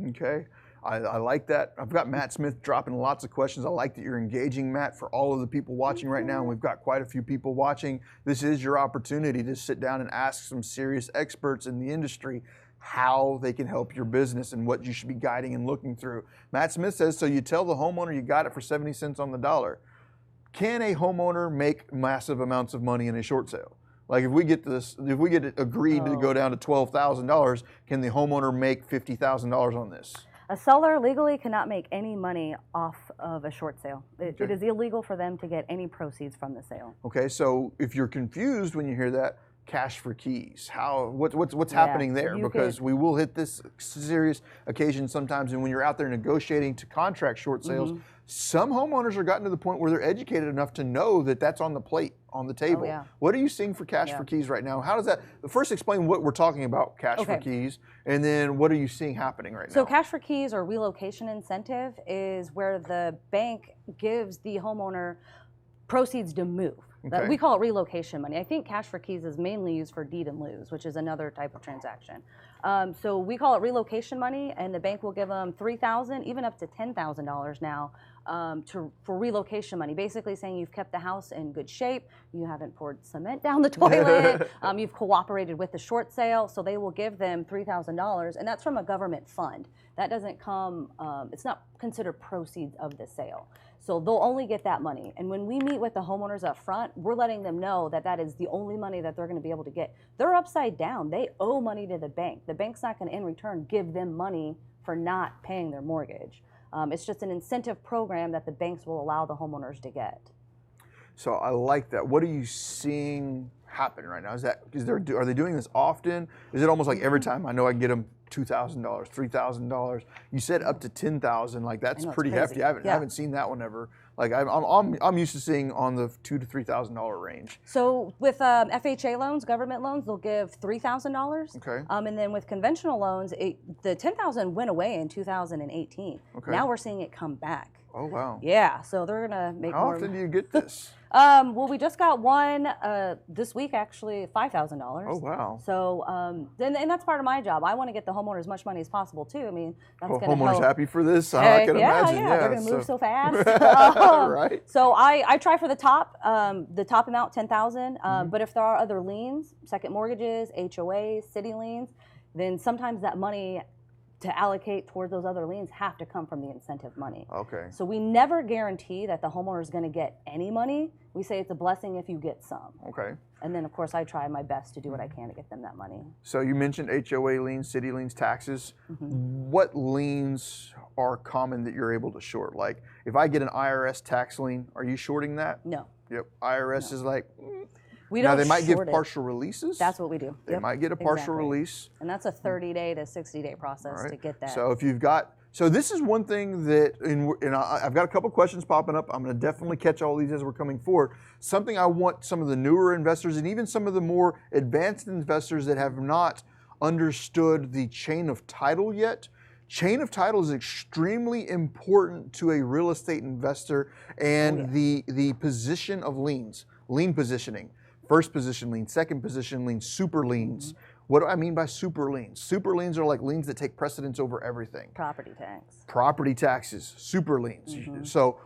Okay. I like that. I've got Matt Smith dropping lots of questions. I like that you're engaging, Matt, for all of the people watching right now. And we've got quite a few people watching. This is your opportunity to sit down and ask some serious experts in the industry how they can help your business and what you should be guiding and looking through. Matt Smith says, so you tell the homeowner you got it for 70 cents on the dollar. Can a homeowner make massive amounts of money in a short sale? Like if we get it agreed to go down to $12,000, can the homeowner make $50,000 on this? A seller legally cannot make any money off of a short sale. It is illegal for them to get any proceeds from the sale. Okay, so if you're confused when you hear that, cash for keys. What's happening there? Because we will hit this serious occasion sometimes, and when you're out there negotiating to contract short sales, some homeowners are gotten to the point where they're educated enough to know that that's on the plate, on the table. What are you seeing for cash for keys right now? How does that, first explain what we're talking about, cash for keys, and then what are you seeing happening right now? So cash for keys or relocation incentive is where the bank gives the homeowner proceeds to move. We call it relocation money. I think cash for keys is mainly used for deed and liens, which is another type of transaction. So we call it relocation money, and the bank will give them $3,000, even up to $10,000 now for relocation money. Basically saying you've kept the house in good shape, you haven't poured cement down the toilet, you've cooperated with the short sale, so they will give them $3,000, and that's from a government fund. That doesn't come, it's not considered proceeds of the sale. So they'll only get that money. And when we meet with the homeowners up front, we're letting them know that that is the only money that they're going to be able to get. They're upside down. They owe money to the bank. The bank's not going to, in return, give them money for not paying their mortgage. It's just an incentive program that the banks will allow the homeowners to get. So I like that. What are you seeing happen right now? Are they doing this often? Is it almost like every time I know I can get them $2,000, $3,000? You said up to $10,000. Like that's pretty hefty. I haven't seen that one ever. Like I'm used to seeing on the $2,000 to $3,000 range. So with FHA loans, government loans, they'll give $3,000. Okay. And then with conventional loans, the $10,000 went away in 2018. Okay. Now we're seeing it come back. Oh wow. Yeah. So they're gonna make more. How often do you get this? Well, we just got one this week, actually, $5,000. Oh wow! So, and that's part of my job. I want to get the homeowner as much money as possible too. I mean, that's going to help. Homeowners happy for this? I can imagine. Yeah, they're going to move so fast. Right. So I try for the top amount, $10,000. But if there are other liens, second mortgages, HOAs, city liens, then sometimes that money to allocate towards those other liens have to come from the incentive money. Okay. So we never guarantee that the homeowner is going to get any money. We say it's a blessing if you get some. Okay. And then, of course, I try my best to do what I can to get them that money. So you mentioned HOA liens, city liens, taxes. What liens are common that you're able to short? Like, if I get an IRS tax lien, are you shorting that? No. Yep. IRS is like... We don't now, they might give short partial releases. That's what we do. They might get a partial release. And that's a 30-day to 60-day process to get that. So if you've got, so this is one thing that, and I've got a couple questions popping up. I'm going to definitely catch all these as we're coming forward. Something I want some of the newer investors and even some of the more advanced investors that have not understood the chain of title yet. Chain of title is extremely important to a real estate investor, and the position of liens, lien positioning. First position lien, second position lien, super liens. What do I mean by super liens? Super liens are like liens that take precedence over everything. Property tax. Property taxes, super liens. So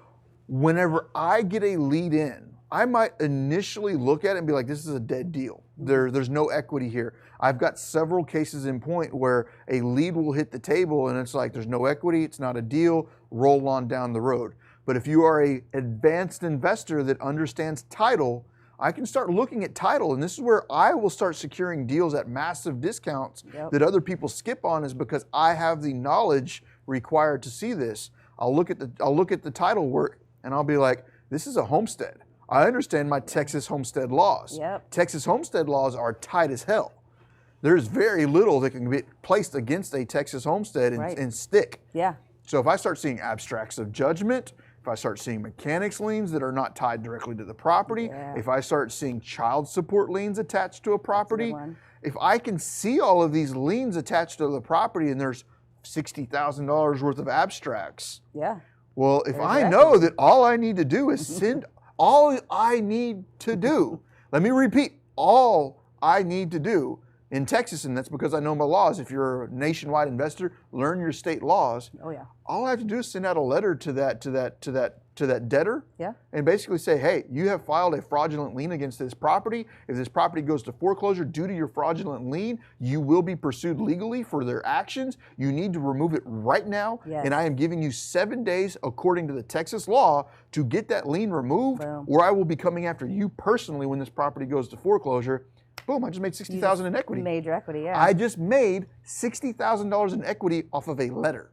whenever I get a lead in, I might initially look at it and be like, this is a dead deal. There's no equity here. I've got several cases in point where a lead will hit the table and it's like, there's no equity, it's not a deal, roll on down the road. But if you are a advanced investor that understands title, I can start looking at title, and this is where I will start securing deals at massive discounts that other people skip on, is because I have the knowledge required to see this. I'll look at the title work, and I'll be like, this is a homestead. I understand my Texas homestead laws. Texas homestead laws are tight as hell. There's very little that can be placed against a Texas homestead and stick. So if I start seeing abstracts of judgment, if I start seeing mechanics liens that are not tied directly to the property, if I start seeing child support liens attached to a property, if I can see all of these liens attached to the property and there's $60,000 worth of abstracts. Well, if I know that all I need to do is send, all I need to do, let me repeat, all I need to do in Texas, and that's because I know my laws. If you're a nationwide investor, learn your state laws. All I have to do is send out a letter to that debtor, and basically say, hey, you have filed a fraudulent lien against this property. If this property goes to foreclosure due to your fraudulent lien, you will be pursued legally for their actions. You need to remove it right now, and I am giving you 7 days, according to the Texas law, to get that lien removed, or I will be coming after you personally when this property goes to foreclosure. Boom, I just made $60,000 in equity. Major equity, I just made $60,000 in equity off of a letter.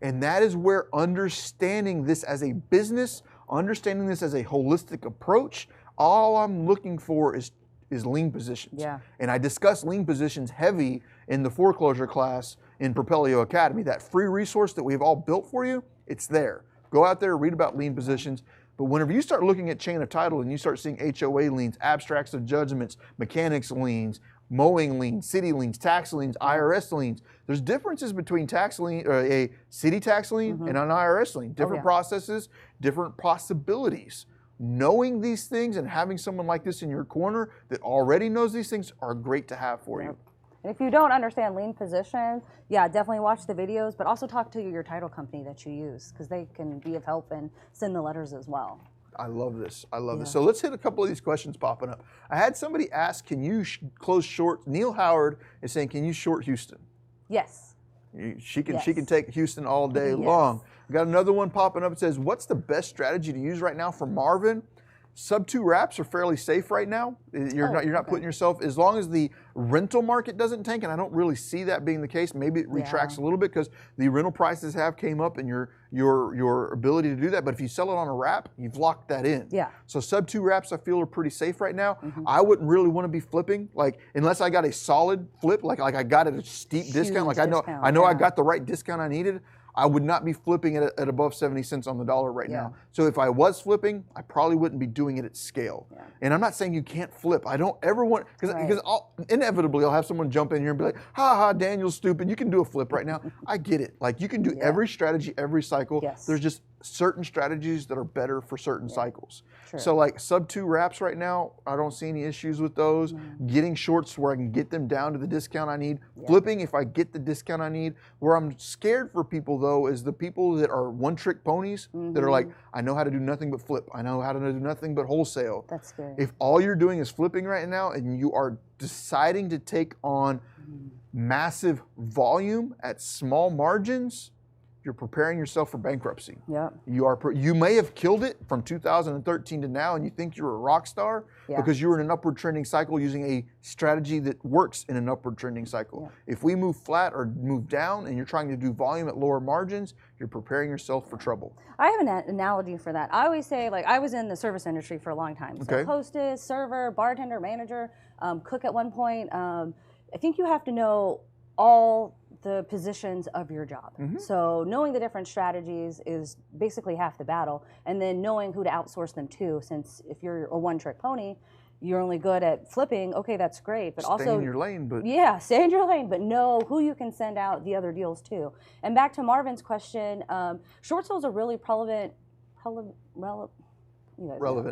And that is where understanding this as a business, understanding this as a holistic approach, all I'm looking for is lien positions. And I discuss lien positions heavy in the foreclosure class in Propelio Academy. That free resource that we've all built for you, it's there. Go out there, read about lien positions. But whenever you start looking at chain of title and you start seeing HOA liens, abstracts of judgments, mechanics liens, mowing liens, city liens, tax liens, IRS liens, there's differences between tax lien, or a city tax lien and an IRS lien. Different processes, different possibilities. Knowing these things and having someone like this in your corner that already knows these things are great to have for you. And if you don't understand lien positions, definitely watch the videos, but also talk to your title company that you use, because they can be of help and send the letters as well. I love this. I love this. So let's hit a couple of these questions popping up. I had somebody ask, can you close short? Neil Howard is saying, can you short Houston? Yes. She can take Houston all day long. We got another one popping up. It says, what's the best strategy to use right now for Marvin? Sub-2 wraps are fairly safe right now. You're not putting yourself, as long as the rental market doesn't tank, and I don't really see that being the case. Maybe it retracts a little bit because the rental prices have came up and your ability to do that. But if you sell it on a wrap, you've locked that in. So sub-2 wraps I feel are pretty safe right now. I wouldn't really want to be flipping, like, unless I got a solid flip, like I got at a steep discount, like I know I got the right discount I needed. I would not be flipping it at above 70 cents on the dollar right now. So if I was flipping, I probably wouldn't be doing it at scale. And I'm not saying you can't flip. I don't ever want, because inevitably I'll have someone jump in here and be like, ha ha, Daniel's stupid. You can do a flip right now. I get it. Like, you can do every strategy, every cycle. There's just certain strategies that are better for certain cycles. So like sub-2 wraps right now, I don't see any issues with those. Getting shorts where I can get them down to the discount I need. Flipping if I get the discount I need. Where I'm scared for people though is the people that are one-trick ponies that are like, I know how to do nothing but flip. I know how to do nothing but wholesale. That's scary. If all you're doing is flipping right now and you are deciding to take on massive volume at small margins, you're preparing yourself for bankruptcy. You may have killed it from 2013 to now, and you think you're a rock star because you were in an upward trending cycle using a strategy that works in an upward trending cycle. If we move flat or move down and you're trying to do volume at lower margins, you're preparing yourself for trouble. I have an analogy for that. I always say, like, I was in the service industry for a long time. So hostess, server, bartender, manager, cook at one point. I think you have to know all the positions of your job. So knowing the different strategies is basically half the battle, and then knowing who to outsource them to, since if you're a one-trick pony, you're only good at flipping, okay, that's great, but stay in your lane, but stay in your lane, but know who you can send out the other deals to. And back to Marvin's question, short sales are really relevant.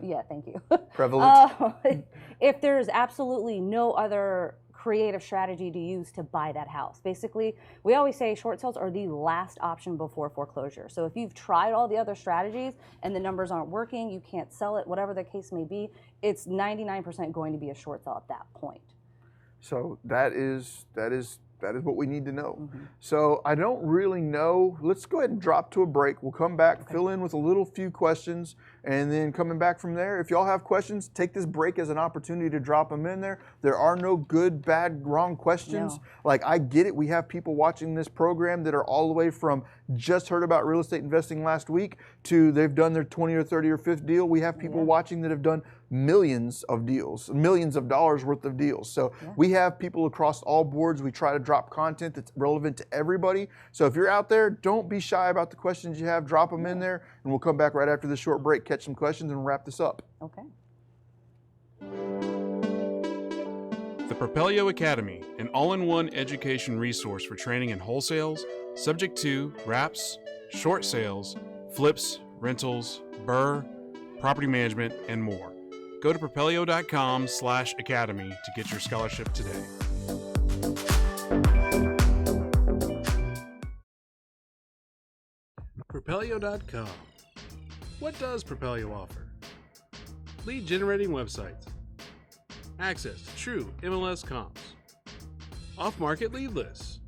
Yeah, thank you. Prevalent. If there's absolutely no other creative strategy to use to buy that house. Basically, we always say short sales are the last option before foreclosure. So if you've tried all the other strategies and the numbers aren't working, you can't sell it, whatever the case may be, it's 99% going to be a short sale at that point. So that is that is what we need to know. So I don't really know. Let's go ahead and drop to a break. We'll come back, fill in with a few questions, and then coming back from there. If y'all have questions, take this break as an opportunity to drop them in there. There are no good, bad, wrong questions. No. Like, I get it. We have people watching this program that are all the way from just heard about real estate investing last week to they've done their 20 or 30 or 5th deal. We have people watching that have done millions of deals, millions of dollars worth of deals. So we have people across all boards. We try to drop content that's relevant to everybody. So if you're out there, don't be shy about the questions you have. Drop them in there, and we'll come back right after this short break, catch some questions, and wrap this up. Okay. The Propelio Academy, an all-in-one education resource for training in wholesales, subject to wraps, short sales, flips, rentals, BRRRR, property management, and more. Go to propelio.com/academy to get your scholarship today. Propelio.com. What does Propelio offer? Lead generating websites, access to true MLS comps, off-market lead lists,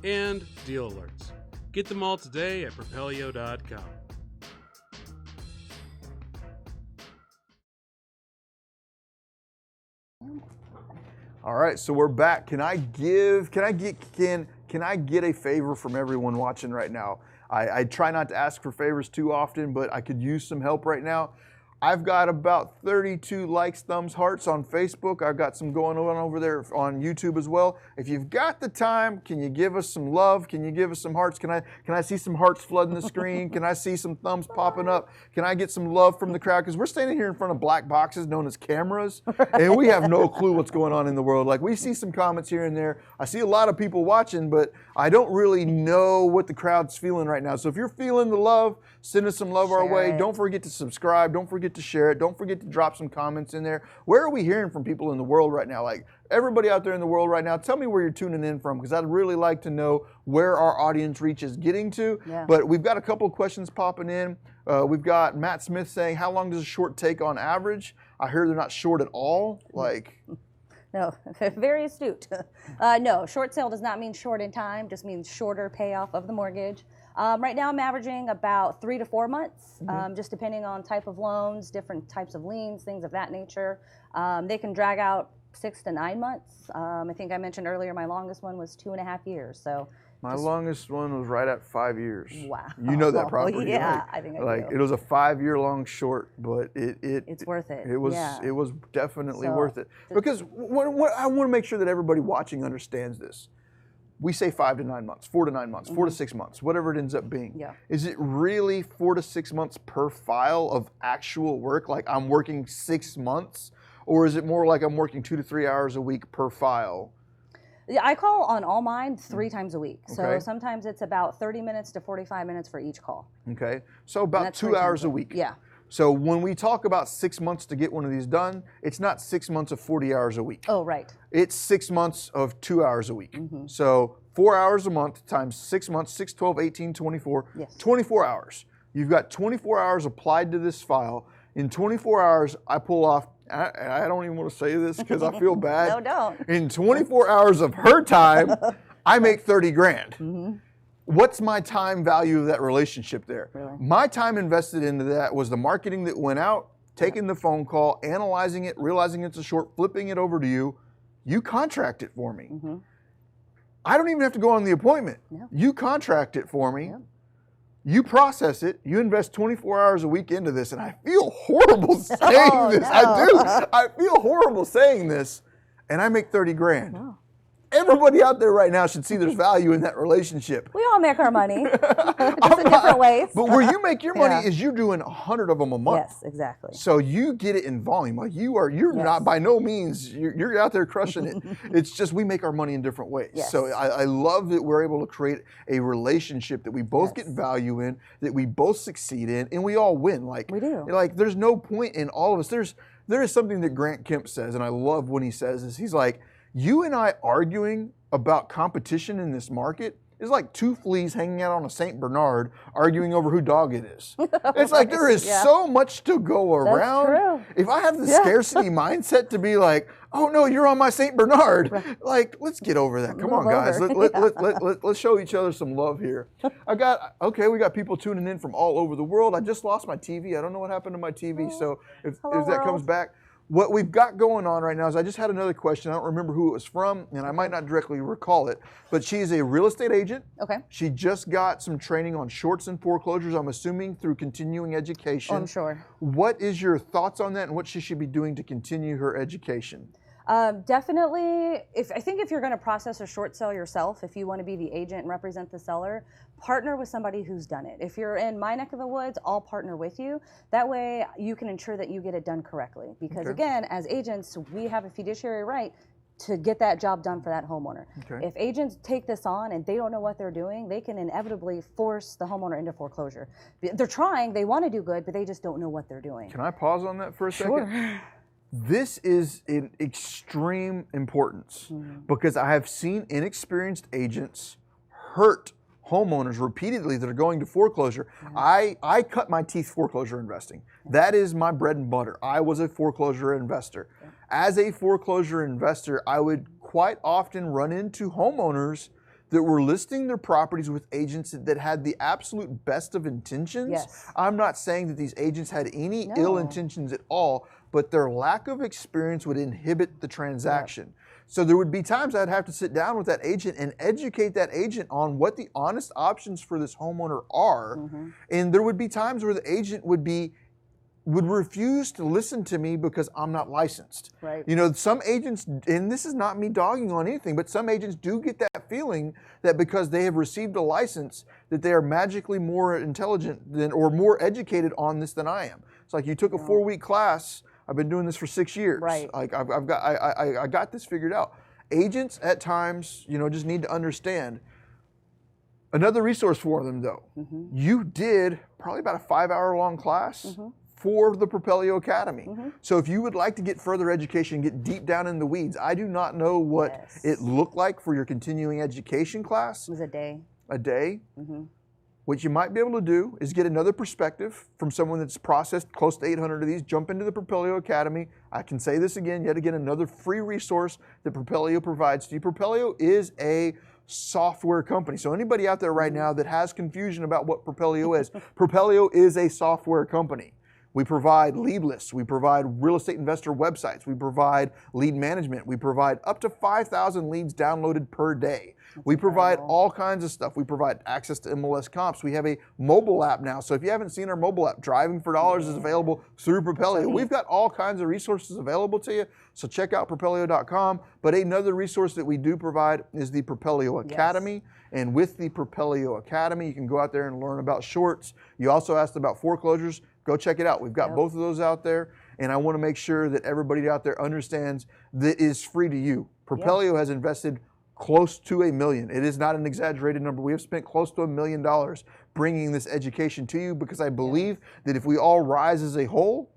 and deal alerts. Get them all today at propelio.com. All right, so we're back. Can I get a favor from everyone watching right now? I try not to ask for favors too often, but I could use some help right now. I've got about 32 likes, thumbs, hearts on Facebook. I've got some going on over there on YouTube as well. If you've got the time, can you give us some love? Can you give us some hearts? Can I see some hearts flooding the screen? Can I see some thumbs popping up? Can I get some love from the crowd? Because we're standing here in front of black boxes known as cameras, and we have no clue what's going on in the world. Like, we see some comments here and there. I see a lot of people watching, but I don't really know what the crowd's feeling right now. So if you're feeling the love, send us some love our way. Don't forget to subscribe. Don't forget to share it. Don't forget to drop some comments in there. Where are we hearing from people in the world right now? Like, everybody out there in the world right now, tell me where you're tuning in from, because I'd really like to know where our audience reach is getting to. But we've got a couple of questions popping in. We've got Matt Smith saying, how long does a short take on average? I hear they're not short at all. Like... No, very astute. No, short sale does not mean short in time, just means shorter payoff of the mortgage. Right now I'm averaging about 3 to 4 months, just depending on type of loans, different types of liens, things of that nature. They can drag out 6 to 9 months. I think I mentioned earlier my longest one was 2.5 years. So my longest one was right at 5 years. Wow. You know that property. Yeah, I think I do. It was a 5-year-long short, but it's worth it. It was definitely worth it. Because what I want to make sure that everybody watching understands this. We say 5 to 9 months, 4 to 9 months, 4 to 6 months, whatever it ends up being. Yeah. Is it really 4 to 6 months per file of actual work? Like, I'm working 6 months? Or is it more like I'm working 2 to 3 hours a week per file? Yeah, I call on all mine 3 times a week. So sometimes it's about 30 minutes to 45 minutes for each call. Okay. So about 2 hours a week. Yeah. So when we talk about 6 months to get one of these done, it's not 6 months of 40 hours a week. Oh, right. It's 6 months of 2 hours a week. So 4 hours a month times 6 months, 6, 12, 18, 24, 24 hours. You've got 24 hours applied to this file. In 24 hours, I pull off, I don't even want to say this because I feel bad. No, don't. In 24 hours of her time, I make 30 grand. What's my time value of that relationship there? Really? My time invested into that was the marketing that went out, taking the phone call, analyzing it, realizing it's a short, flipping it over to you. You contract it for me. I don't even have to go on the appointment. No. You contract it for me. Yeah. You process it. You invest 24 hours a week into this, and I feel horrible saying this. No. I do. I feel horrible saying this, and I make 30 grand. Wow. Everybody out there right now should see there's value in that relationship. We all make our money, just in different ways. But where you make your money is you're doing 100 of them a month. Yes, exactly. So you get it in volume. Like you're not by no means you're out there crushing it. It's just we make our money in different ways. Yes. So I love that we're able to create a relationship that we both get value in, that we both succeed in, and we all win. Like we do. Like there's no point in all of us. There is something that Grant Kemp says, and I love when he says this. He's like, you and I arguing about competition in this market is like two fleas hanging out on a St. Bernard arguing over who dog it is. It's like there is so much to go around. That's true. If I have the scarcity mindset to be like, oh no, you're on my St. Bernard, like let's get over that. Come on, guys. Let's show each other some love here. We got people tuning in from all over the world. I just lost my TV. I don't know what happened to my TV. So if that comes back. What we've got going on right now is I just had another question. I don't remember who it was from, and I might not directly recall it, but she is a real estate agent. Okay. She just got some training on shorts and foreclosures, I'm assuming through continuing education. Oh, I'm sure. What is your thoughts on that, and what she should be doing to continue her education? Definitely, I think if you're going to process a short sale yourself, if you want to be the agent and represent the seller, partner with somebody who's done it. If you're in my neck of the woods, I'll partner with you. That way you can ensure that you get it done correctly. Because again, as agents, we have a fiduciary right to get that job done for that homeowner. If agents take this on and they don't know what they're doing, they can inevitably force the homeowner into foreclosure. They're trying, they want to do good, but they just don't know what they're doing. Can I pause on that for a second? Sure. This is in extreme importance because I have seen inexperienced agents hurt homeowners repeatedly that are going to foreclosure. I cut my teeth foreclosure investing. That is my bread and butter. I was a foreclosure investor. As a foreclosure investor, I would quite often run into homeowners that were listing their properties with agents that had the absolute best of intentions. I'm not saying that these agents had any ill intentions at all, but their lack of experience would inhibit the transaction. So there would be times I'd have to sit down with that agent and educate that agent on what the honest options for this homeowner are. And there would be times where the agent would refuse to listen to me because I'm not licensed. You know, some agents, and this is not me dogging on anything, but some agents do get that feeling that because they have received a license that they are magically more intelligent than or more educated on this than I am. It's like you took a 4-week class. I've been doing this for 6 years. Like I got this figured out. Agents at times, you know, just need to understand. Another resource for them though. You did probably about a 5-hour long class for the Propelio Academy. So if you would like to get further education, get deep down in the weeds, I do not know what it looked like for your continuing education class. It was a day. A day. What you might be able to do is get another perspective from someone that's processed close to 800 of these, jump into the Propelio Academy. I can say this again, yet again, another free resource that Propelio provides to you. Propelio is a software company. So anybody out there right now that has confusion about what Propelio is, Propelio is a software company. We provide lead lists, we provide real estate investor websites, we provide lead management, we provide up to 5,000 leads downloaded per day. We provide all kinds of stuff. We provide access to MLS comps. We have a mobile app now. So if you haven't seen our mobile app, Driving for Dollars is available through Propelio. We've got all kinds of resources available to you. So check out Propelio.com. But another resource that we do provide is the Propelio Academy. And with the Propelio Academy, you can go out there and learn about shorts. You also asked about foreclosures. Go check it out. We've got both of those out there. And I want to make sure that everybody out there understands that it is free to you. Propelio has invested close to $1 million. It is not an exaggerated number. We have spent close to $1 million bringing this education to you because I believe that if we all rise as a whole,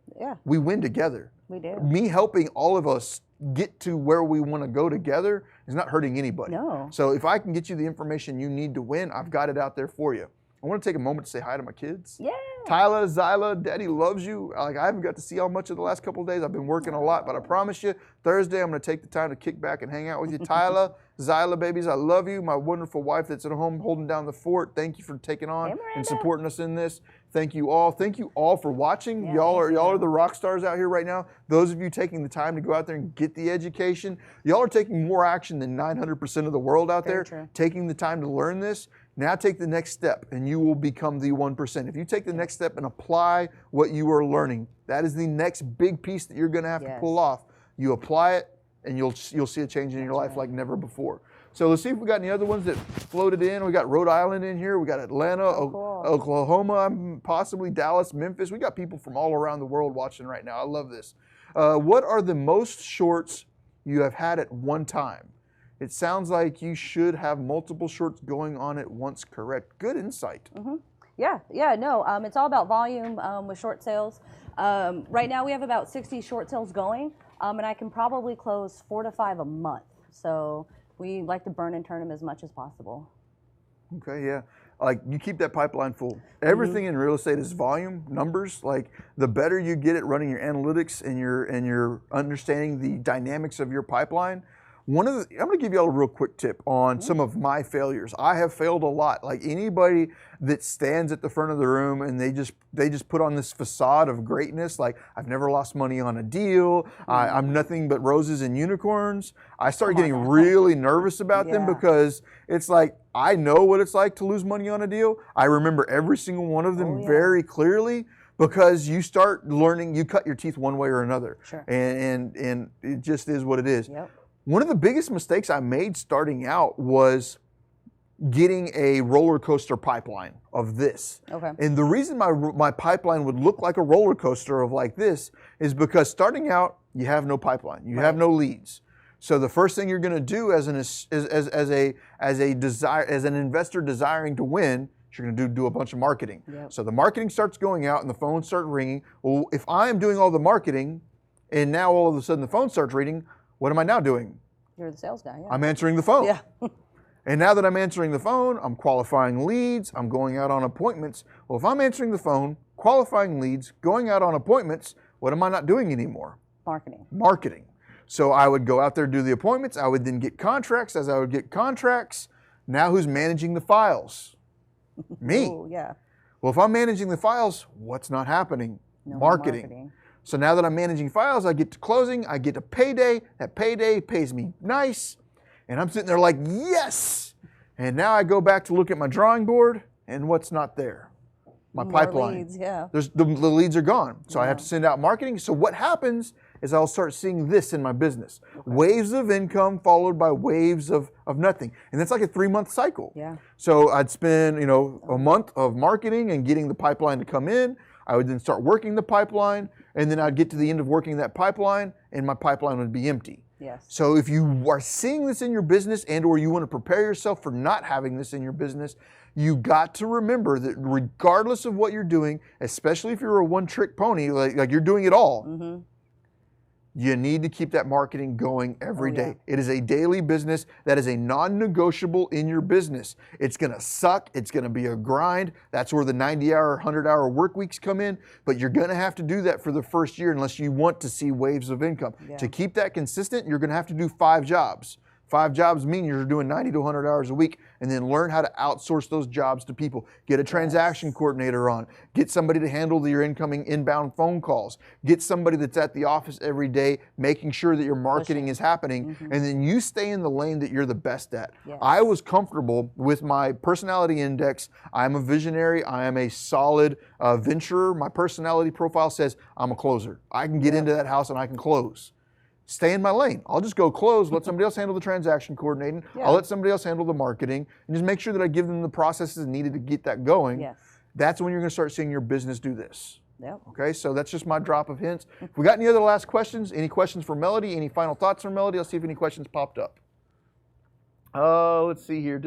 we win together. We do. Me helping all of us get to where we want to go together is not hurting anybody. No. So if I can get you the information you need to win, I've got it out there for you. I want to take a moment to say hi to my kids. Yeah. Tyler, Zyla, Daddy loves you. Like, I haven't got to see y'all much of the last couple of days. I've been working a lot, but I promise you, Thursday I'm going to take the time to kick back and hang out with you. Tyler, Zyla, babies, I love you. My wonderful wife that's at home holding down the fort. Thank you for taking on and supporting us in this. Thank you all. Thank you all for watching. Y'all are the rock stars out here right now. Those of you taking the time to go out there and get the education, y'all are taking more action than 900% of the world out there. Taking the time to learn this. Now take the next step and you will become the 1%. If you take the next step and apply what you are learning, that is the next big piece that you're going to have to pull off. You apply it and you'll see a change in your life like never before. So let's see if we got any other ones that floated in. We got Rhode Island in here. We got Atlanta, Oklahoma, possibly Dallas, Memphis. We got people from all around the world watching right now. I love this. What are the most shorts you have had at one time? It sounds like you should have multiple shorts going on at once, correct? Good insight. It's all about volume with short sales. Right now we have about 60 short sales going, and I can probably close 4 to 5 a month. So we like to burn and turn them as much as possible. Okay, yeah. Like you keep that pipeline full. Everything in real estate is volume, numbers. Like the better you get at running your analytics and your understanding the dynamics of your pipeline. I'm going to give you all a real quick tip on some of my failures. I have failed a lot. Like anybody that stands at the front of the room and they just put on this facade of greatness, like I've never lost money on a deal, I'm nothing but roses and unicorns. I start getting really nervous about them because it's like I know what it's like to lose money on a deal. I remember every single one of them very clearly. Because you start learning, you cut your teeth one way or another, and it just is what it is. Yep. One of the biggest mistakes I made starting out was getting a roller coaster pipeline of this. Okay. And the reason my pipeline would look like a roller coaster of like this is because starting out, you have no pipeline, you have no leads. So the first thing you're going to do as an investor desiring to win, you're going to do a bunch of marketing. Yep. So the marketing starts going out and the phones start ringing. Well, if I'm doing all the marketing and now all of a sudden the phone starts ringing, what am I now doing? You're the sales guy, yeah. I'm answering the phone. Yeah. And now that I'm answering the phone, I'm qualifying leads, I'm going out on appointments. Well, if I'm answering the phone, qualifying leads, going out on appointments, what am I not doing anymore? Marketing. So I would go out there, do the appointments, I would then get contracts. As I would get contracts, now who's managing the files? Me. Ooh, yeah. Well, if I'm managing the files, what's not happening? No marketing. So now that I'm managing files, I get to closing, I get to payday. That payday pays me nice. And I'm sitting there like, yes. And now I go back to look at my drawing board and what's not there? My pipeline. Leads, yeah. The leads are gone. So I have to send out marketing. So what happens is I'll start seeing this in my business. Waves of income followed by waves of nothing. And that's like a 3-month cycle. Yeah. So I'd spend, a month of marketing and getting the pipeline to come in. I would then start working the pipeline, and then I'd get to the end of working that pipeline, and my pipeline would be empty. Yes. So if you are seeing this in your business and or you want to prepare yourself for not having this in your business, you got to remember that regardless of what you're doing, especially if you're a one-trick pony, like you're doing it all, you need to keep that marketing going every day. It is a daily business. That is a non-negotiable in your business. It's going to suck. It's going to be a grind. That's where the 90-hour, 100-hour work weeks come in. But you're going to have to do that for the first year unless you want to see waves of income. Yeah. To keep that consistent, you're going to have to do 5 jobs. 5 jobs mean you're doing 90 to 100 hours a week, and then learn how to outsource those jobs to people. Get a transaction coordinator on. Get somebody to handle your incoming inbound phone calls. Get somebody that's at the office every day making sure that your marketing is happening, and then you stay in the lane that you're the best at. Yes. I was comfortable with my personality index. I'm a visionary. I am a solid venturer. My personality profile says I'm a closer. I can get into that house and I can close. Stay in my lane. I'll just go close, let somebody else handle the transaction coordinating. I'll let somebody else handle the marketing, and just make sure that I give them the processes needed to get that going. Yes. That's when you're going to start seeing your business do this. Yep. Okay, so that's just my drop of hints. If we got any other last questions, any questions for Melody, any final thoughts from Melody? I'll see if any questions popped up. Let's see here.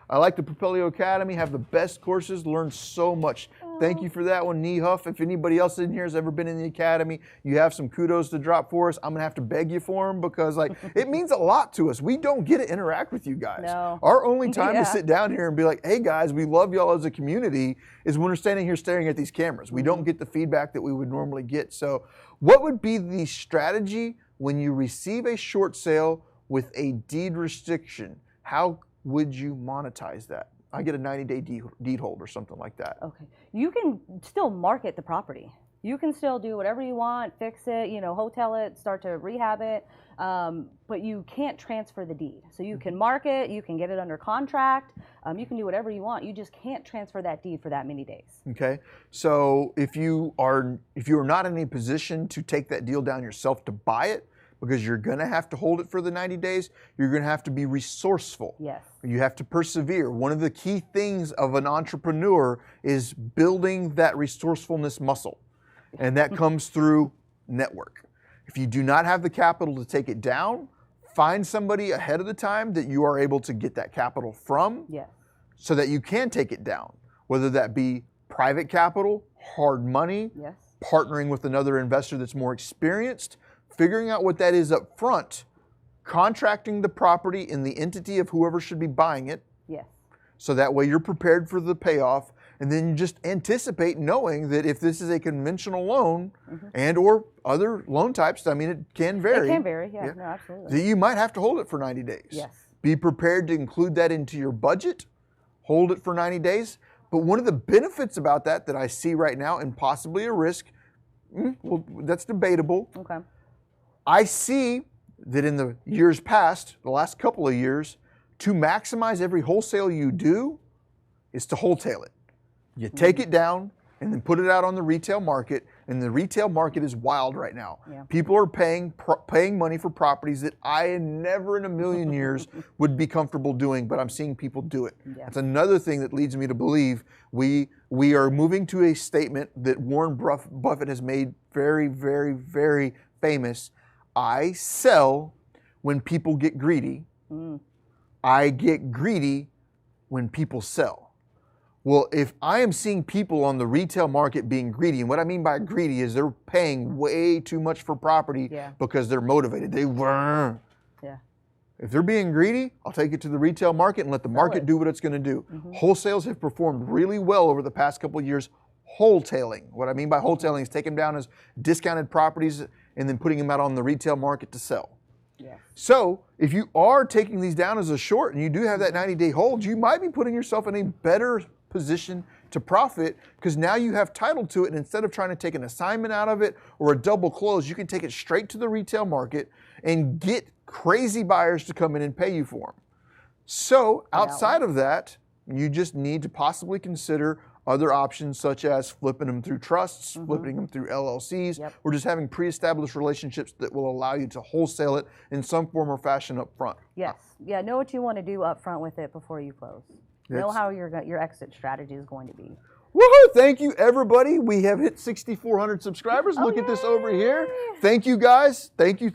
I like the Propelio Academy, have the best courses, learn so much. Thank you for that one, Knee Huff. If anybody else in here has ever been in the Academy, you have some kudos to drop for us. I'm gonna have to beg you for them because it means a lot to us. We don't get to interact with you guys. No. Our only time to sit down here and be like, hey guys, we love y'all as a community is when we're standing here staring at these cameras. We don't get the feedback that we would normally get. So what would be the strategy when you receive a short sale with a deed restriction? How would you monetize that? I get a 90-day deed hold or something like that. Okay. You can still market the property. You can still do whatever you want, fix it, hotel it, start to rehab it, but you can't transfer the deed. So you can mark it, you can get it under contract, you can do whatever you want. You just can't transfer that deed for that many days. Okay. So if you are not in a position to take that deal down yourself to buy it, because you're going to have to hold it for the 90 days. You're going to have to be resourceful. Yes. You have to persevere. One of the key things of an entrepreneur is building that resourcefulness muscle. And that comes through network. If you do not have the capital to take it down, find somebody ahead of the time that you are able to get that capital from. Yes. So that you can take it down. Whether that be private capital, hard money, yes, partnering with another investor that's more experienced, figuring out what that is up front, contracting the property in the entity of whoever should be buying it. Yes. So that way you're prepared for the payoff, and then you just anticipate knowing that if this is a conventional loan and or other loan types, I mean, it can vary. It can vary, yeah. No, absolutely. That you might have to hold it for 90 days. Yes. Be prepared to include that into your budget, hold it for 90 days. But one of the benefits about that I see right now, and possibly a risk, well, that's debatable. Okay. I see that in the years past, the last couple of years, to maximize every wholesale you do is to wholetail it. You take it down and then put it out on the retail market, and the retail market is wild right now. Yeah. People are paying money for properties that I never in a million years would be comfortable doing, but I'm seeing people do it. Yeah. That's another thing that leads me to believe we are moving to a statement that Warren Buffett has made very, very, very famous. I sell when people get greedy. I get greedy when people sell. Well, if I am seeing people on the retail market being greedy, and what I mean by greedy is they're paying way too much for property because they're motivated. If they're being greedy, I'll take it to the retail market and let the market do what it's going to do. Wholesales have performed really well over the past couple of years. Wholetailing. What I mean by wholetailing is taking down as discounted properties and then putting them out on the retail market to sell. Yes. So if you are taking these down as a short and you do have that 90-day hold, you might be putting yourself in a better position to profit because now you have title to it, and instead of trying to take an assignment out of it or a double close, you can take it straight to the retail market and get crazy buyers to come in and pay you for them. So outside of that, you just need to possibly consider other options such as flipping them through trusts, flipping them through LLCs, or just having pre-established relationships that will allow you to wholesale it in some form or fashion up front. Yes. Yeah, know what you want to do up front with it before you close. Know how your exit strategy is going to be. Woohoo! Thank you, everybody. We have hit 6,400 subscribers. Look at this over here. Thank you, guys. Thank you.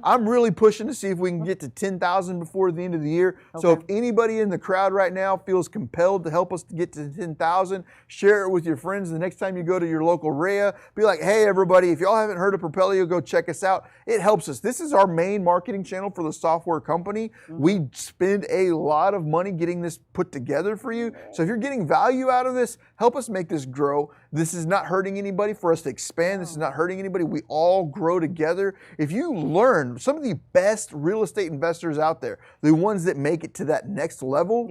I'm really pushing to see if we can get to 10,000 before the end of the year. So if anybody in the crowd right now feels compelled to help us to get to 10,000, share it with your friends. The next time you go to your local REIA, be like, hey, everybody, if y'all haven't heard of Propelio, go check us out. It helps us. This is our main marketing channel for the software company. We spend a lot of money getting this put together for you. So if you're getting value out of this, help us make this grow. This is not hurting anybody for us to expand. This is not hurting anybody. We all grow together. If you learn, some of the best real estate investors out there, the ones that make it to that next level,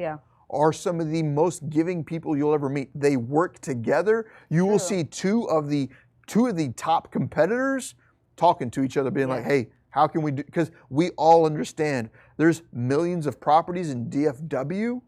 are some of the most giving people you'll ever meet. They work together. You will see two of the top competitors talking to each other, being like, hey, how can we do? Because we all understand there's millions of properties in DFW.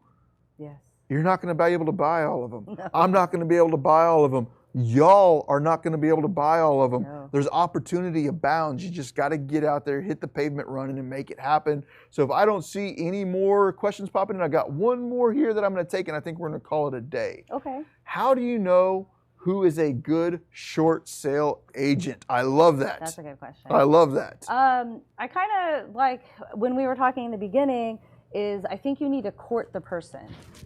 Yes. You're not going to be able to buy all of them. No. I'm not going to be able to buy all of them. Y'all are not going to be able to buy all of them. No. There's opportunity abounds. You just got to get out there, hit the pavement running, and make it happen. So if I don't see any more questions popping in, I got one more here that I'm going to take, and I think we're going to call it a day. Okay. How do you know who is a good short sale agent? I love that. That's a good question. I love that. I kind of like when we were talking in the beginning, is I think you need to court the person.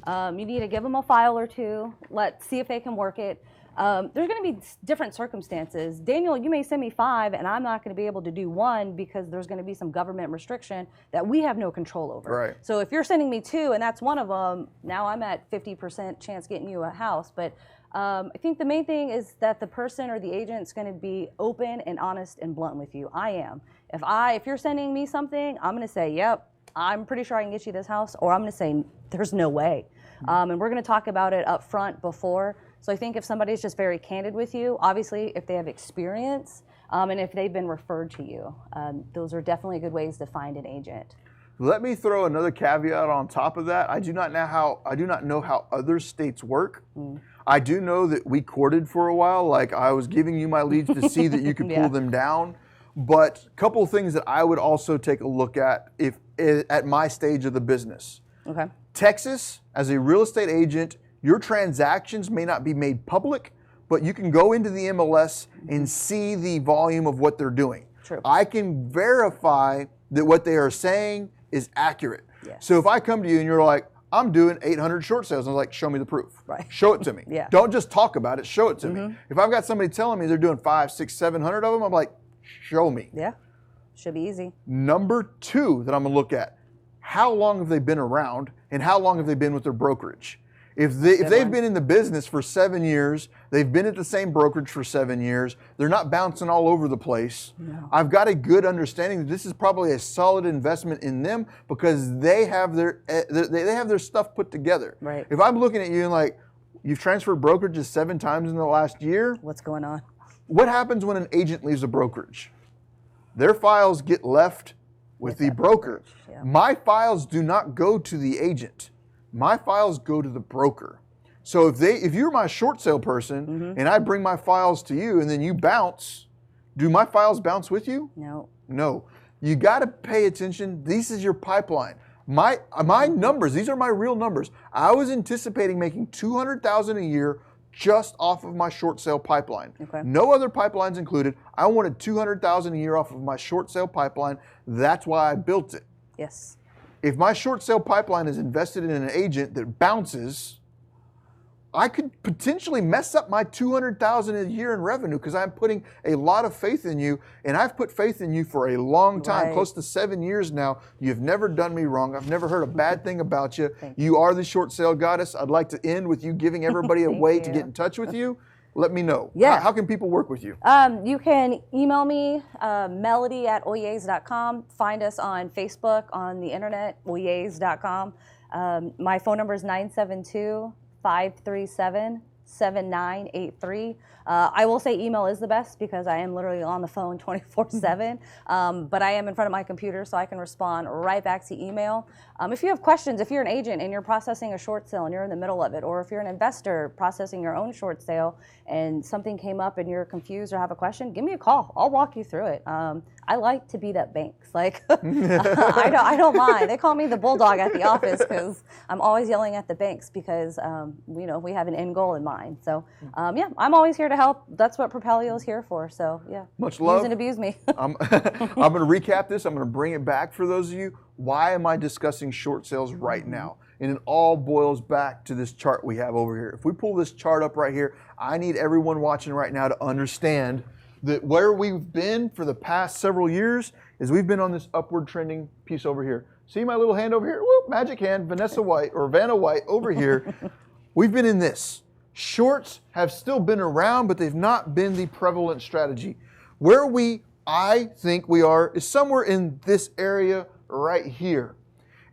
You need to give them a file or two, see if they can work it. There's going to be different circumstances. Daniel, you may send me 5 and I'm not going to be able to do 1 because there's going to be some government restriction that we have no control over. Right. So if you're sending me 2 and that's one of them, now I'm at 50% chance getting you a house. But I think the main thing is that the person or the agent's going to be open and honest and blunt with you. I am. If you're sending me something, I'm going to say, yep, I'm pretty sure I can get you this house, or I'm going to say, there's no way. And we're going to talk about it up front before. So I think if somebody's just very candid with you, obviously if they have experience, and if they've been referred to you, those are definitely good ways to find an agent. Let me throw another caveat on top of that. I do not know how other states work. I do know that we courted for a while. Like I was giving you my leads to see that you could pull them down. But a couple of things that I would also take a look at at my stage of the business. Okay. Texas, as a real estate agent, your transactions may not be made public, but you can go into the MLS and see the volume of what they're doing. True. I can verify that what they are saying is accurate. Yes. So if I come to you and you're like, I'm doing 800 short sales, I'm like, show me the proof. Right. Show it to me. Yeah. Don't just talk about it, show it to me. If I've got somebody telling me they're doing 500, 600, 700 of them, I'm like, show me. Yeah, should be easy. Number 2 that I'm gonna look at, how long have they been around and how long have they been with their brokerage? If they've been in the business for 7 years, they've been at the same brokerage for 7 years, they're not bouncing all over the place. No. I've got a good understanding that this is probably a solid investment in them because they have their stuff put together. Right. If I'm looking at you and like, you've transferred brokerages 7 times in the last year. What's going on? What happens when an agent leaves a brokerage? Their files get left with the broker. Yeah. My files do not go to the agent. My files go to the broker. So if you're my short sale person and I bring my files to you and then you bounce, do my files bounce with you? No. No. You got to pay attention. This is your pipeline. My numbers, these are my real numbers. I was anticipating making $200,000 a year just off of my short sale pipeline. Okay. No other pipelines included. I wanted $200,000 a year off of my short sale pipeline. That's why I built it. Yes. If my short sale pipeline is invested in an agent that bounces, I could potentially mess up my $200,000 a year in revenue because I'm putting a lot of faith in you, and I've put faith in you for a long time, close to 7 years now. You've never done me wrong. I've never heard a bad thing about you. You are the short sale goddess. I'd like to end with you giving everybody a way to get in touch with you. Let me know. Yeah. How can people work with you? You can email me, melody@oyes.com. Find us on Facebook, on the internet, oyes.com. My phone number is 972-537-7983. I will say email is the best because I am literally on the phone 24/7, but I am in front of my computer so I can respond right back to email. If you have questions, if you're an agent and you're processing a short sale and you're in the middle of it, or if you're an investor processing your own short sale and something came up and you're confused or have a question, give me a call. I'll walk you through it. I like to beat up banks. Like, I don't mind. They call me the bulldog at the office because I'm always yelling at the banks because, we have an end goal in mind. So, I'm always here to help. That's what Propelio is here for. So, yeah. Much love. Use and abuse me. I'm going to recap this. I'm going to bring it back for those of you. Why am I discussing short sales right now? And it all boils back to this chart we have over here. If we pull this chart up right here, I need everyone watching right now to understand that where we've been for the past several years is we've been on this upward trending piece over here. See my little hand over here? Whoop, magic hand, Vanna White over here. We've been in this. Shorts have still been around, but they've not been the prevalent strategy. Where I think we are is somewhere in this area right here.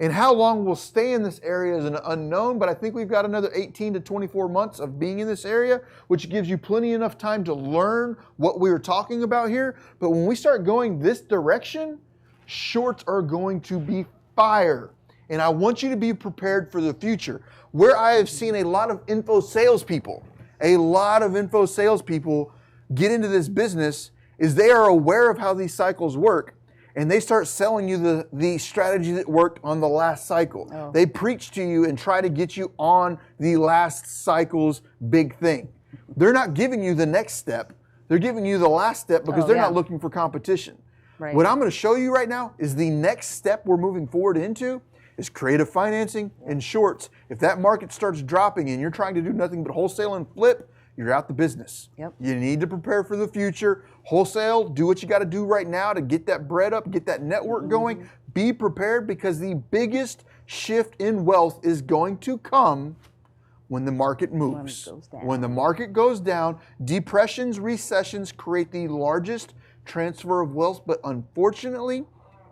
And how long we'll stay in this area is an unknown, but I think we've got another 18 to 24 months of being in this area, which gives you plenty enough time to learn what we were talking about here. But when we start going this direction, shorts are going to be fire. And I want you to be prepared for the future. Where I have seen a lot of info salespeople get into this business is they are aware of how these cycles work. And they start selling you the strategy that worked on the last cycle. Oh. They preach to you and try to get you on the last cycle's big thing. They're not giving you the next step. They're giving you the last step because they're not looking for competition. Right. What I'm going to show you right now is the next step we're moving forward into is creative financing and shorts. If that market starts dropping and you're trying to do nothing but wholesale and flip, you're out the business. Yep. You need to prepare for the future. Wholesale, do what you got to do right now to get that bread up, get that network going. Be prepared because the biggest shift in wealth is going to come when the market moves. When the market goes down, depressions, recessions create the largest transfer of wealth, but unfortunately,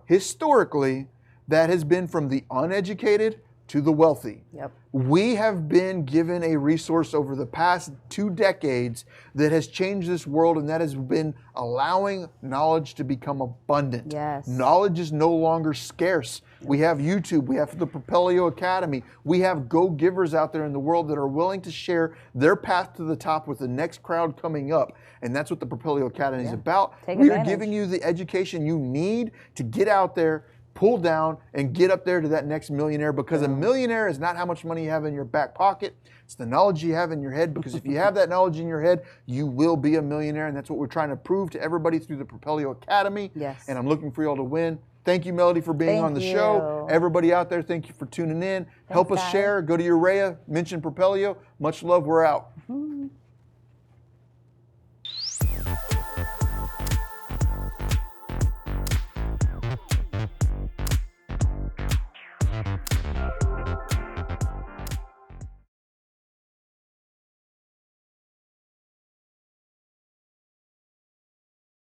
historically, that has been from the uneducated to the wealthy. Yep. We have been given a resource over the past 2 decades that has changed this world, and that has been allowing knowledge to become abundant. Yes. Knowledge is no longer scarce. Yep. We have YouTube, we have the Propelio Academy, we have go-givers out there in the world that are willing to share their path to the top with the next crowd coming up. And that's what the Propelio Academy is about. We are giving you the education you need to get out there, pull down, and get up there to that next millionaire, because a millionaire is not how much money you have in your back pocket. It's the knowledge you have in your head, because if you have that knowledge in your head, you will be a millionaire, and that's what we're trying to prove to everybody through the Propelio Academy. Yes. And I'm looking for y'all to win. Thank you, Melody, for being on the show. Everybody out there, thank you for tuning in. Help us share. Go to Urea, mention Propelio. Much love. We're out.